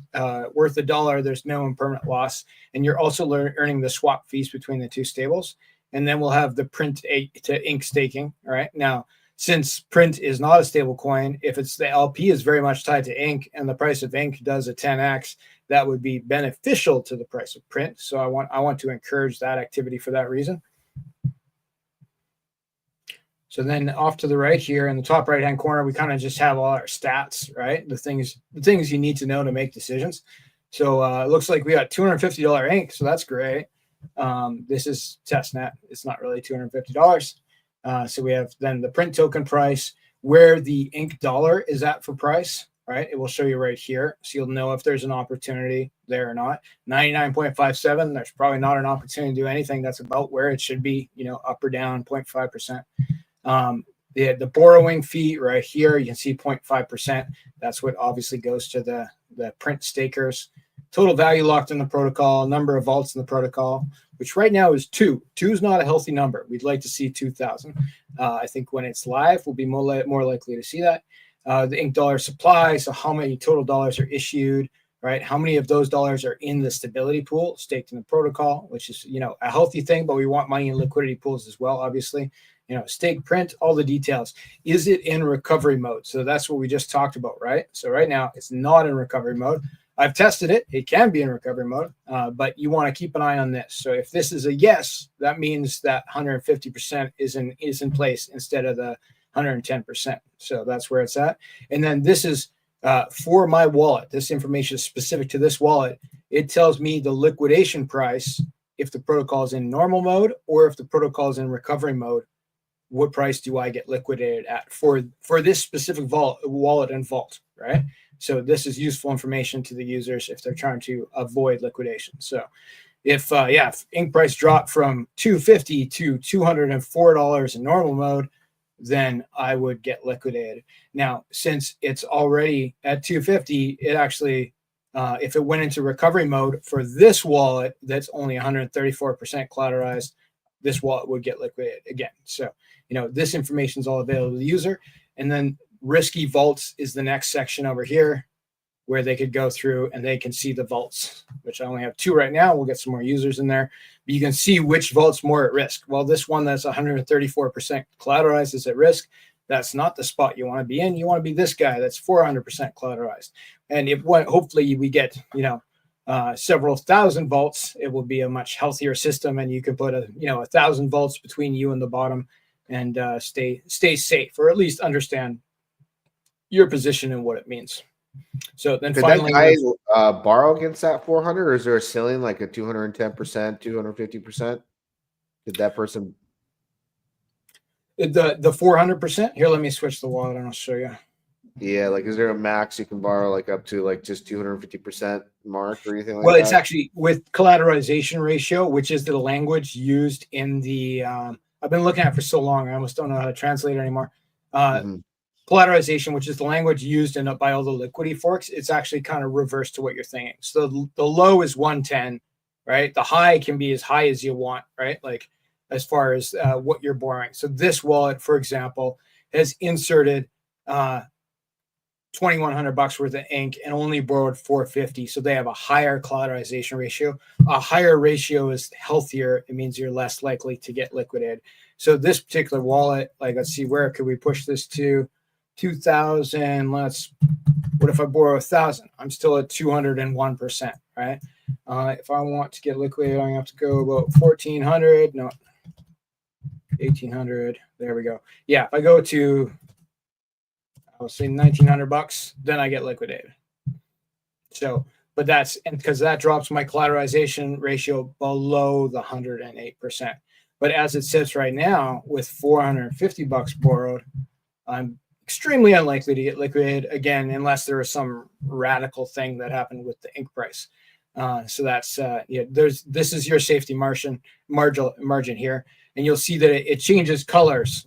worth $1, there's no impermanent loss, and you're also earning the swap fees between the two stables. And then we'll have the print to ink staking. All right, now since print is not a stable coin, if it's the LP is very much tied to ink and the price of ink does a 10x, that would be beneficial to the price of print. So I want to encourage that activity for that reason. So then off to the right here in the top right hand corner, we kind of just have all our stats, right? The things you need to know to make decisions. So it looks like we got $250 ink, so that's great. This is testnet. It's not really $250. So we have then the print token price, where the ink dollar is at for price, right? It will show you right here. So you'll know if there's an opportunity there or not. 99.57, there's probably not an opportunity to do anything. That's about where it should be, up or down 0.5%. The borrowing fee right here, you can see 0.5%. That's what obviously goes to the print stakers. Total value locked in the protocol, number of vaults in the protocol, which right now is 2. 2 is not a healthy number. We'd like to see 2,000. I think when it's live, we'll be more likely to see that. The ink dollar supply, so how many total dollars are issued, right? How many of those dollars are in the stability pool, staked in the protocol, which is, a healthy thing, but we want money in liquidity pools as well, obviously. Stake, print, all the details. Is it in recovery mode? So that's what we just talked about, right? So right now it's not in recovery mode. I've tested it. It can be in recovery mode, but you want to keep an eye on this. So if this is a yes, that means that 150% is in place instead of the 110%. So that's where it's at. And then this is for my wallet. This information is specific to this wallet. It tells me the liquidation price if the protocol is in normal mode or if the protocol is in recovery mode. What price do I get liquidated at for this specific wallet and vault, right? So this is useful information to the users if they're trying to avoid liquidation. So if ink price dropped from $250 to $204 in normal mode, then I would get liquidated. Now, since it's already at $250, it actually, if it went into recovery mode for this wallet that's only 134% collateralized, this wallet would get liquidated again. So, this information is all available to the user. And then risky vaults is the next section over here where they could go through and they can see the vaults, which I only have 2 right now. We'll get some more users in there. But you can see which vault's more at risk. Well, this one that's 134% collateralized is at risk. That's not the spot you want to be in. You want to be this guy that's 400% collateralized. And hopefully we get, several thousand vaults, it will be a much healthier system. And you can put 1,000 vaults between you and the bottom and stay safe, or at least understand your position and what it means. So then Could finally, that guy borrow against that 400, or is there a ceiling like a 210%, 250%? Did that person? the 400%. Here, let me switch the wallet and I'll show you. Yeah, like is there a max you can borrow like up to like just 250% mark or anything like that? Well, it's actually with collateralization ratio, which is the language used in the. I've been looking at it for so long, I almost don't know how to translate it anymore. Collateralization, which is the language used by all the liquidity forks, it's actually kind of reverse to what you're thinking. So the low is 110, right? The high can be as high as you want, right? Like as far as what you're borrowing. So this wallet, for example, has inserted $2,100 worth of ink and only borrowed $450. So they have a higher collateralization ratio. A higher ratio is healthier. It means you're less likely to get liquidated. So this particular wallet, like, let's see, where could we push this to? 2,000. What if I borrow 1,000? I'm still at 201%, right? If I want to get liquidated, I have to go about 1,400. No, 1,800. There we go. Yeah, if I go to, I'll say $1,900, then I get liquidated. So, but that's because that drops my collateralization ratio below the 108%. But as it sits right now, with $450 borrowed, I'm extremely unlikely to get liquidated again, unless there was some radical thing that happened with the ink price. So that's this is your safety margin here, and you'll see that it changes colors.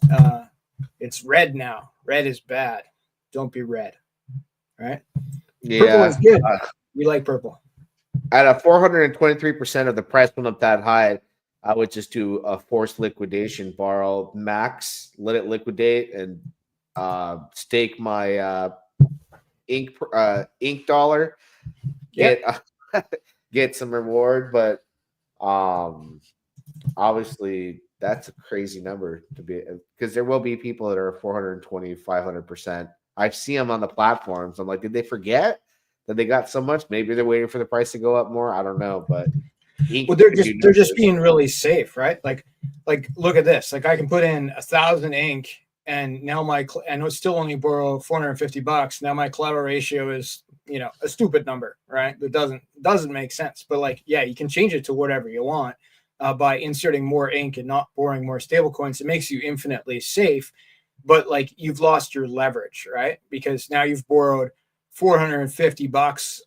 It's red now. Red is bad. Don't be red. Right? Yeah, purple is good. We like purple. At a 423% of the price went up that high, I would just do a forced liquidation, borrow max, let it liquidate, and stake my ink dollar, get some reward. But obviously that's a crazy number to be, because there will be people that are 420, 500%. I see them on the platforms. I'm like, did they forget that they got so much? Maybe they're waiting for the price to go up more. I don't know, but Well, ink they're can just do they're just numbers. being really safe, right? Like look at this. Like I can put in 1,000 ink, and now I know it's still only borrow $450. Now my collateral ratio is a stupid number, right? That doesn't make sense. But like, yeah, you can change it to whatever you want by inserting more ink and not borrowing more stable coins. It makes you infinitely safe, but like you've lost your leverage, right? Because now you've borrowed $450,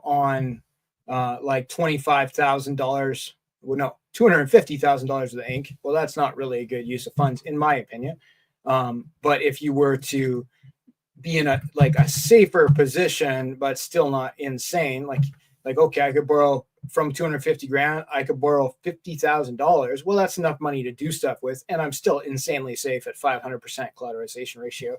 on like $25,000. Well, no, $250,000 of the ink. Well, that's not really a good use of funds, in my opinion. But if you were to be in a safer position, but still not insane, like okay, I could borrow from 250 grand, I could borrow $50,000. Well, that's enough money to do stuff with, and I'm still insanely safe at 500% collateralization ratio.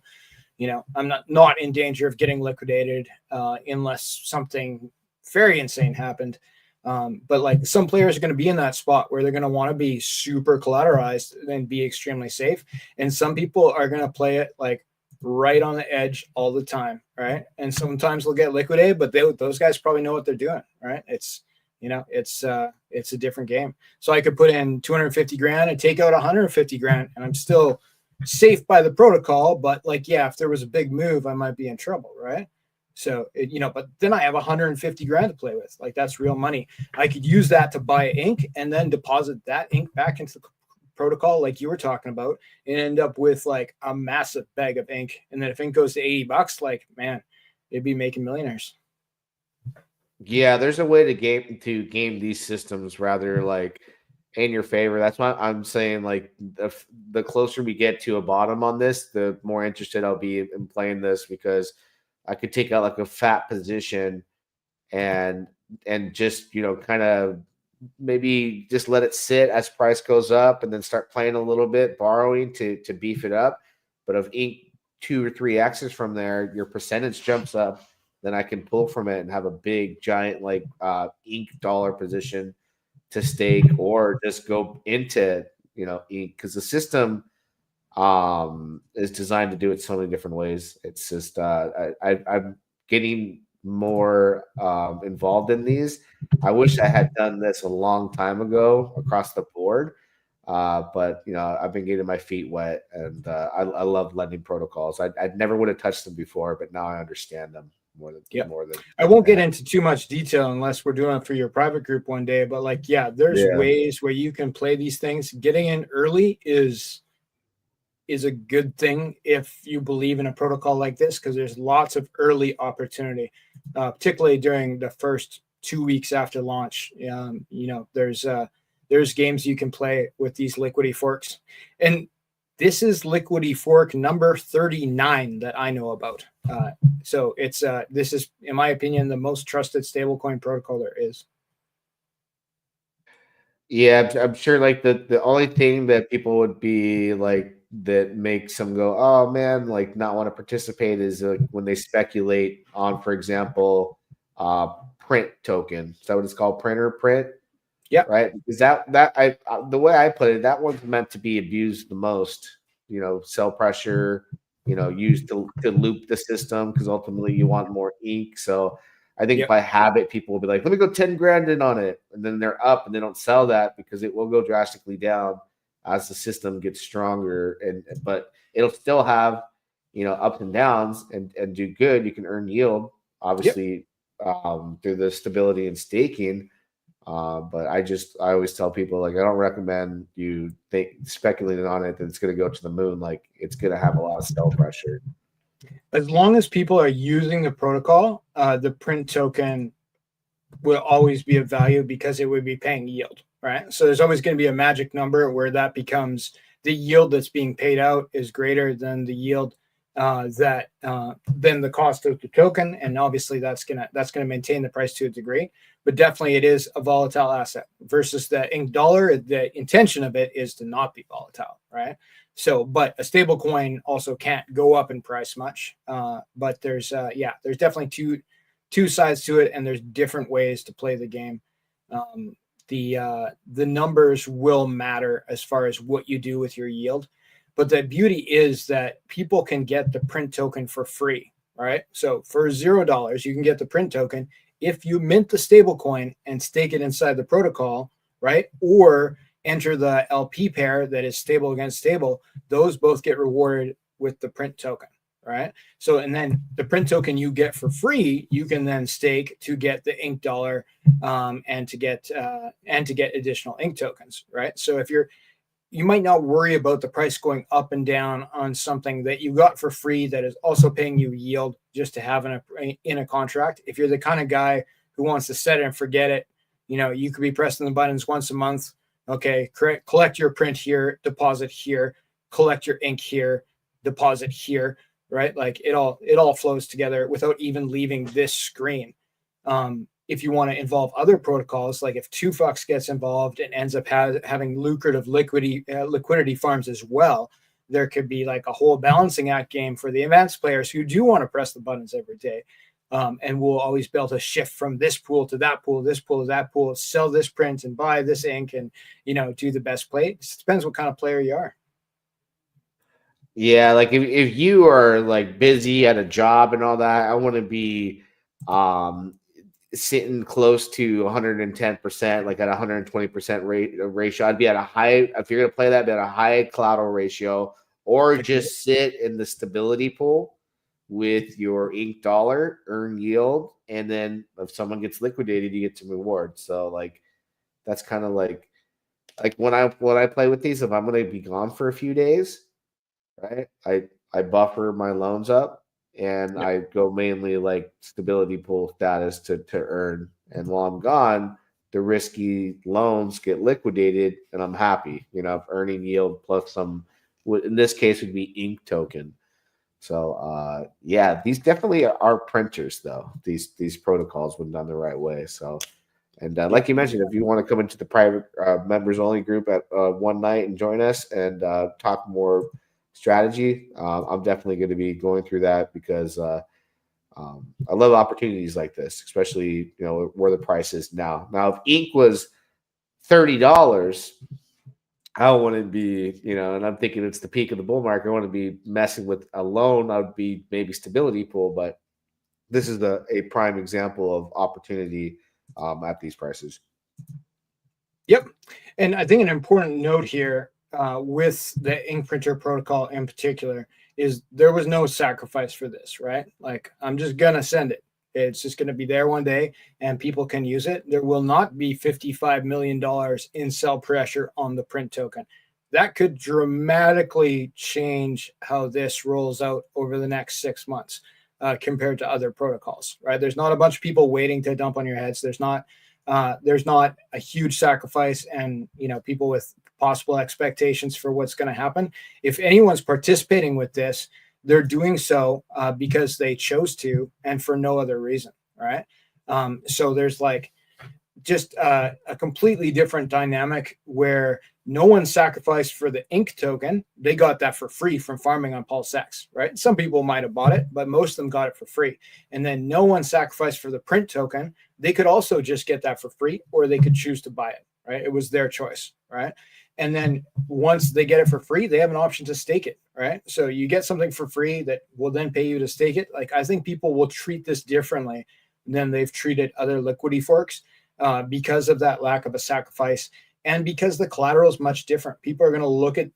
I'm not in danger of getting liquidated unless something very insane happened. But like some players are going to be in that spot where they're going to want to be super collateralized and be extremely safe. And some people are going to play it like right on the edge all the time, right? And sometimes they'll get liquidated, but those guys probably know what they're doing, right? It's a different game. So I could put in 250 grand and take out 150 grand, and I'm still safe by the protocol. But like, yeah, if there was a big move, I might be in trouble, right? So, but then I have 150 grand to play with. Like, that's real money. I could use that to buy ink and then deposit that ink back into the protocol, like you were talking about, and end up with like a massive bag of ink. And then if ink goes to $80, like, man, it'd be making millionaires. Yeah, there's a way to game these systems rather like in your favor. That's why I'm saying like the closer we get to a bottom on this, the more interested I'll be in playing this, because I could take out like a fat position and just kind of maybe just let it sit as price goes up, and then start playing a little bit, borrowing to beef it up. But if ink 2 or 3 X's from there, your percentage jumps up, then I can pull from it and have a big giant like ink dollar position to stake, or just go into ink, because the system is designed to do it so many different ways. It's just I'm getting more involved in these. I wish I had done this a long time ago across the board, but I've been getting my feet wet, and I love lending protocols. I never would have touched them before, but now I understand them more than I won't get into too much detail unless we're doing it for your private group one day. But like, yeah, there's ways where you can play these things. Getting in early is a good thing if you believe in a protocol like this, because there's lots of early opportunity, particularly during the first 2 weeks after launch. There's games you can play with these liquidity forks, and this is liquidity fork number 39 that I know about. So it's this is, in my opinion, the most trusted stablecoin protocol there is. Yeah, I'm sure like the only thing that people would be like that makes them go, oh man, like not want to participate is when they speculate on, for example, print token. Is that what it's called? Printer print? Yeah. Right. Is that the way I put it, that one's meant to be abused the most, sell pressure, used to loop the system, because ultimately you want more ink. So I think by habit, people will be like, let me go 10 grand in on it. And then they're up and they don't sell that, because it will go drastically down as the system gets stronger. But it'll still have, ups and downs, and do good. You can earn yield, obviously, through the stability and staking. But I always tell people, like, I don't recommend you speculating on it that it's going to go to the moon. Like, it's going to have a lot of sell pressure. As long as people are using the protocol, the print token will always be of value, because it would be paying yield, right? So there's always going to be a magic number where that becomes the yield that's being paid out is greater than the yield than the cost of the token, and obviously that's gonna maintain the price to a degree. But definitely it is a volatile asset versus the ink dollar. The intention of it is to not be volatile, right? So, but a stable coin also can't go up in price much. But there's definitely two sides to it, and there's different ways to play the game. the numbers will matter as far as what you do with your yield. But the beauty is that people can get the print token for free. All right. So for $0, you can get the print token if you mint the stable coin and stake it inside the protocol, right? Or enter the LP pair that is stable against stable. Those both get rewarded with the print token, right? So, and then the print token you get for free, you can then stake to get the ink dollar and to get additional ink tokens, right? So if you might not worry about the price going up and down on something that you got for free that is also paying you yield just to have in a contract. If you're the kind of guy who wants to set it and forget it, you could be pressing the buttons once a month. Okay, collect your print here, deposit here, collect your ink here, deposit here, right? Like it all flows together without even leaving this screen. If you want to involve other protocols, like if 2FUX gets involved and ends up having lucrative liquidity farms as well, there could be like a whole balancing act game for the advanced players who do want to press the buttons every day. And we'll always be able to shift from this pool to that pool, this pool to that pool, sell this print and buy this ink and, do the best play. It depends what kind of player you are. Yeah, like if you are like busy at a job and all that, I want to be sitting close to 110%, like at 120% ratio. I'd be at a high, if you're going to play that, be at a high collateral ratio, or just sit in the stability pool with your ink dollar, earn yield, and then if someone gets liquidated, you get some rewards. So like that's kind of like when I play with these, if I'm going to be gone for a few days, right? I buffer my loans up. And I go mainly like stability pool status to earn. And while I'm gone, the risky loans get liquidated and I'm happy, earning yield plus some, in this case would be ink token. So yeah, these definitely are printers though, these protocols when done the right way. So, and like you mentioned, if you want to come into the private members only group at one night and join us and talk more strategy, I'm definitely going to be going through that because I love opportunities like this, especially where the price is now. Now, if ink was $30, I want to be, and I'm thinking it's the peak of the bull market. I want to be messing with a loan. I would be maybe stability pool, but this is a prime example of opportunity at these prices. Yep, and I think an important note here. With the ink printer protocol in particular is there was no sacrifice for this, right? Like I'm just going to send it. It's just going to be there one day and people can use it. There will not be $55 million in sell pressure on the print token. That could dramatically change how this rolls out over the next 6 months compared to other protocols, right? There's not a bunch of people waiting to dump on your heads. There's not a huge sacrifice and, people with possible expectations for what's going to happen. If anyone's participating with this, they're doing so because they chose to and for no other reason, right? So there's like just a completely different dynamic where no one sacrificed for the ink token. They got that for free from farming on PulseX, right? Some people might have bought it, but most of them got it for free. And then no one sacrificed for the print token. They could also just get that for free, or they could choose to buy it, right? It was their choice, right? And then once they get it for free, they have an option to stake it, right? So you get something for free that will then pay you to stake it. Like I think people will treat this differently than they've treated other liquidity forks because of that lack of a sacrifice and because the collateral is much different. People are going to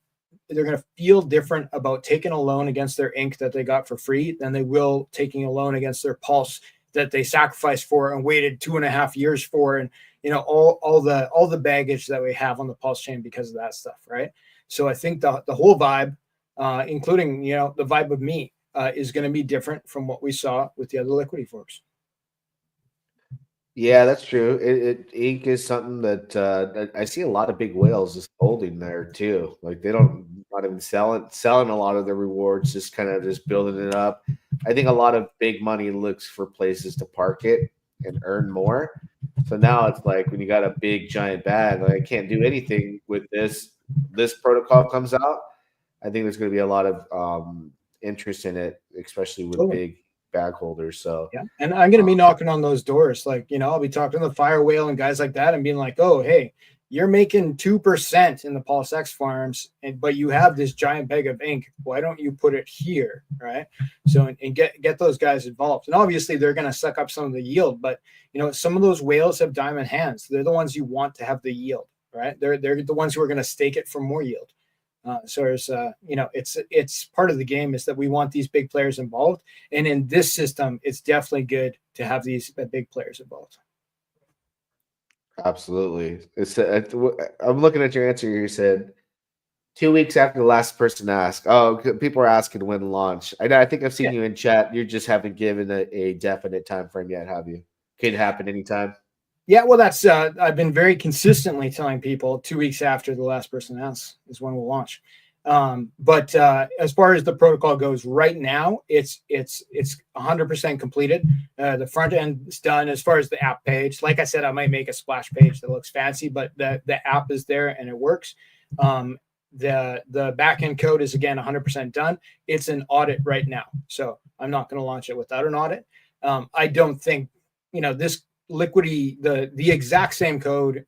they're going to feel different about taking a loan against their ink that they got for free than they will taking a loan against their pulse that they sacrificed for and waited 2.5 years for. And all the baggage that we have on the Pulsechain because of that stuff, right? So I think the whole vibe, including the vibe of me, is going to be different from what we saw with the other liquidity forks. Yeah, that's true. Ink is something that I see a lot of big whales just holding there too. Like they don't not even selling a lot of their rewards, just kind of just building it up. I think a lot of big money looks for places to park it and earn more. So now it's like when you got a big giant bag, like I can't do anything with this. This protocol comes out. I think there's going to be a lot of interest in it, especially with bag holders. So yeah, and I'm going to be knocking on those doors. Like, I'll be talking to the Fire Whale and guys like that and being like, oh, hey, you're making 2% in the Pulse X farms, but you have this giant bag of ink. Why don't you put it here, right? So and get those guys involved. And obviously they're going to suck up some of the yield, but some of those whales have diamond hands. They're the ones you want to have the yield, right? They're the ones who are going to stake it for more yield. So there's, it's part of the game is that we want these big players involved, and in this system, it's definitely good to have these big players involved. absolutely. I'm looking at your answer. You said 2 weeks after the last person asked. Oh, people are asking when launch. I think I've seen you in chat. You just haven't given a definite time frame yet, have you? Could happen anytime. Yeah, well, that's I've been very consistently telling people 2 weeks after the last person asks is when we'll launch. But as far as the protocol goes, right now it's 100% completed. The front end is done. As far as the app page, like I said, I might make a splash page that looks fancy, but the app is there and it works. The back end code is again 100% done. It's an audit right now, so I'm not going to launch it without an audit. I don't think this Liquidity, the exact same code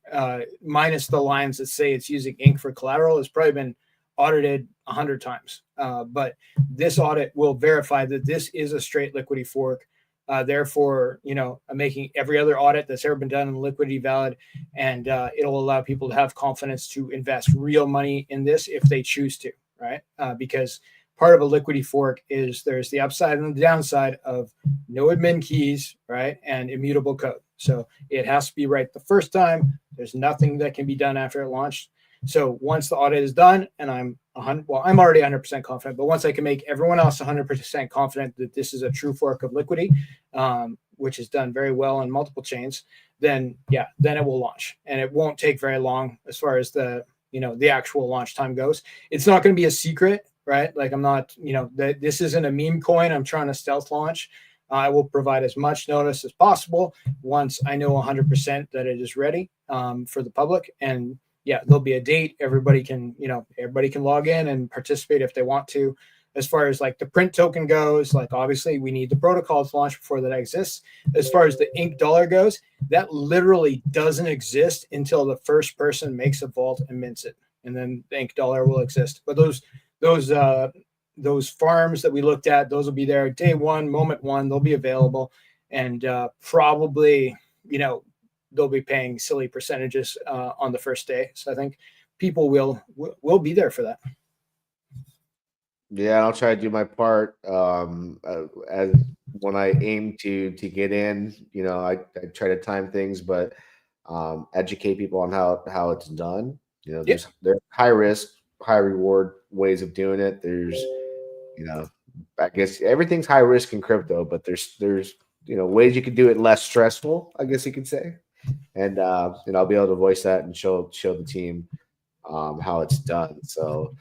minus the lines that say it's using ink for collateral has probably been audited 100 times. But this audit will verify that this is a straight Liquidity fork. Therefore, I'm making every other audit that's ever been done in Liquidity valid, and it'll allow people to have confidence to invest real money in this if they choose to, right? Because part of a Liquidity fork is there's the upside and the downside of no admin keys, right? And immutable code. So it has to be right the first time. There's nothing that can be done after it launched. So once the audit is done, and I'm already 100% confident, but once I can make everyone else 100% confident that this is a true fork of Liquidity, which is done very well on multiple chains, then it will launch, and it won't take very long as far as the actual launch time goes. It's not going to be a secret, right? Like I'm not, this isn't a meme coin. I'm trying to stealth launch. I will provide as much notice as possible once I know 100% that it is ready for the public. And there'll be a date. Everybody can log in and participate if they want to. As far as like the print token goes, like obviously we need the protocol to launch before that exists. As far as the ink dollar goes, that literally doesn't exist until the first person makes a vault and mints it, and then the ink dollar will exist. But those farms that we looked at, those will be there day one, moment one. They'll be available, and probably they'll be paying silly percentages on the first day. So I think people will be there for that. Yeah, I'll try to do my part. As when I aim to get in, I try to time things, but educate people on how it's done. There's high risk, high reward ways of doing it. There's I guess everything's high risk in crypto, but there's ways you can do it less stressful, I guess you could say. And I'll be able to voice that and show the team how it's done. So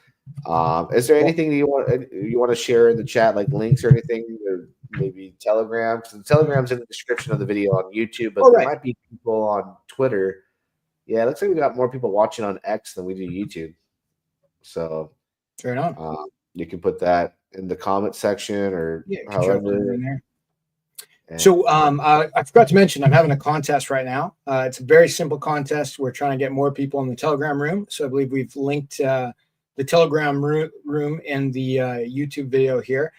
is there anything you want to share in the chat, like links or anything, or maybe Telegram? So the Telegram's in the description of the video on YouTube, but there might be people on Twitter. Yeah, it looks like we got more people watching on X than we do YouTube. So turn on. You can put that in the comment section or however. In there. So I forgot to mention, I'm having a contest right now. It's a very simple contest. We're trying to get more people in the Telegram room. So I believe we've linked the Telegram room in the YouTube video here.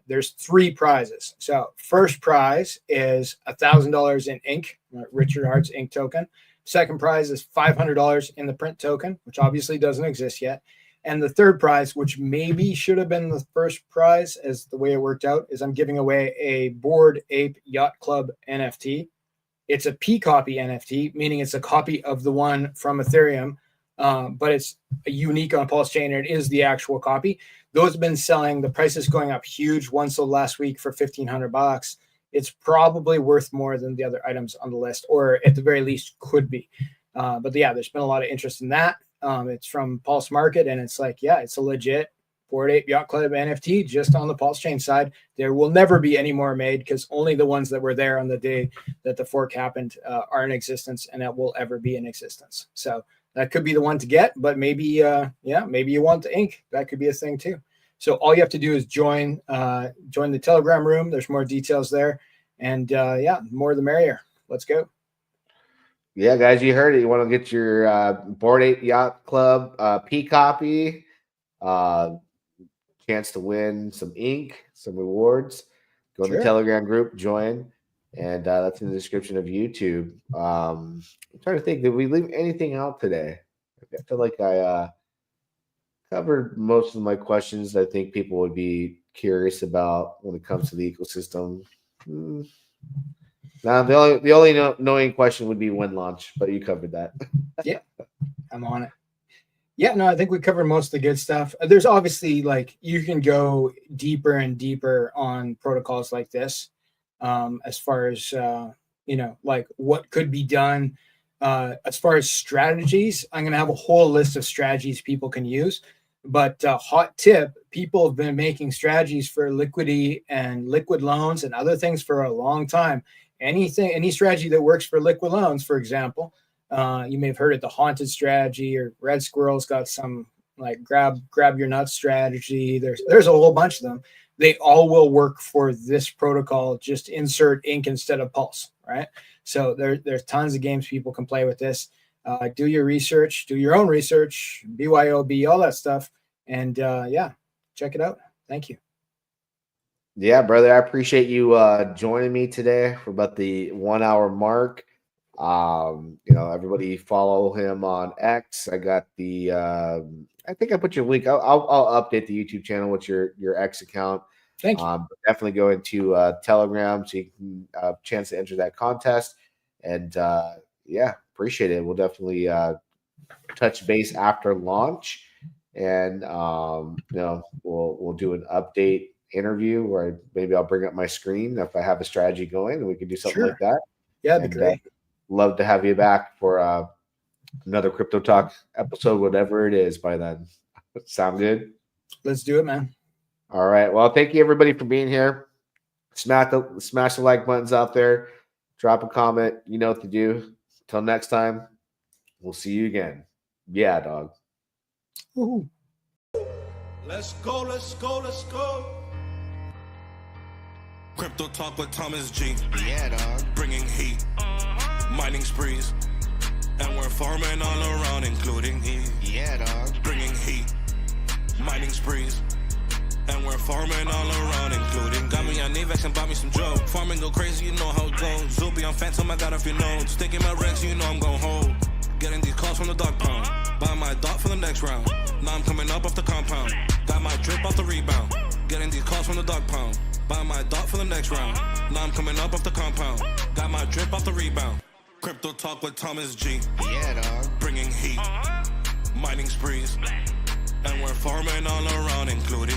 There's 3 prizes. So first prize is $1,000 in ink, Richard Hart's ink token. Second prize is $500 in the print token, which obviously doesn't exist yet. And the third prize, which maybe should have been the first prize as the way it worked out, is I'm giving away a Bored Ape Yacht Club NFT. It's a P copy NFT, meaning it's a copy of the one from Ethereum, but it's unique on Pulsechain, and it is the actual copy. Those have been selling. The price is going up huge. One sold last week for $1,500. It's probably worth more than the other items on the list, or at the very least could be. But there's been a lot of interest in that. It's from Pulse Market, and it's like, it's a legit Bored Ape Yacht Club NFT just on the Pulsechain side. There will never be any more made because only the ones that were there on the day that the fork happened are in existence, and that will ever be in existence. So that could be the one to get, but maybe you want the ink. That could be a thing too. So all you have to do is join the Telegram room. There's more details there. And yeah, more the merrier. Let's go. Yeah, guys, you heard it. You want to get your Board 8 Yacht Club P copy, chance to win some ink, some rewards. Go in the Telegram group, join, and that's in the description of YouTube. I'm trying to think, did we leave anything out today? I feel like I covered most of my questions I think people would be curious about when it comes to the ecosystem. Now, the only knowing question would be when launch, but you covered that. Yeah, I'm on it. Yeah, no, I think we covered most of the good stuff. There's obviously, like, you can go deeper and deeper on protocols like this, as far as like what could be done. As far as strategies, I'm going to have a whole list of strategies people can use. But hot tip, people have been making strategies for liquidity and liquid loans and other things for a long time. Any strategy that works for liquid loans, for example, you may have heard it, the haunted strategy, or Red Squirrel's got some like grab your nuts strategy. There's a whole bunch of them. They all will work for this protocol. Just insert ink instead of pulse, right? So there's tons of games people can play with this. Do your research, do your own research, BYOB, all that stuff. And yeah, check it out. Thank you. Yeah, brother, I appreciate you joining me today for about the 1 hour mark. Everybody follow him on X. I got the I think I put your link. I'll update the YouTube channel with your X account. Thank you. Definitely go into Telegram so you can chance to enter that contest. And yeah, appreciate it. We'll definitely touch base after launch, and we'll do an update interview where maybe I'll bring up my screen if I have a strategy going, and we can do something like that. Yeah, that'd be great. Love to have you back for another Crypto Talk episode, whatever it is by then. Sound good? Let's do it, man. All right. Well, thank you everybody for being here. Smash the like buttons out there. Drop a comment. You know what to do. Till next time, we'll see you again. Yeah, dog. Woo-hoo. Let's go, let's go, let's go. Crypto Talk with Thomas G. Yeah, dog. Bringing heat, mining sprees, and we're farming all around, including heat. Yeah, dog. Bringing heat, mining sprees, and we're farming all around, including got me on Avex and bought me some Joe. Farming go crazy, you know how it goes. Zoopy on Phantom, I got a few nodes. Sticking my Rex, you know I'm gon' hold. Getting these calls from the dog pound. Buy my dot for the next round. Now I'm coming up off the compound. Got my drip off the rebound. Getting these calls from the dog pound. Buy my dot for the next round. Now I'm coming up off the compound. Got my drip off the rebound. Crypto Talk with Thomas G. Yeah, dog. Bringing heat, mining sprees, and we're farming all around, including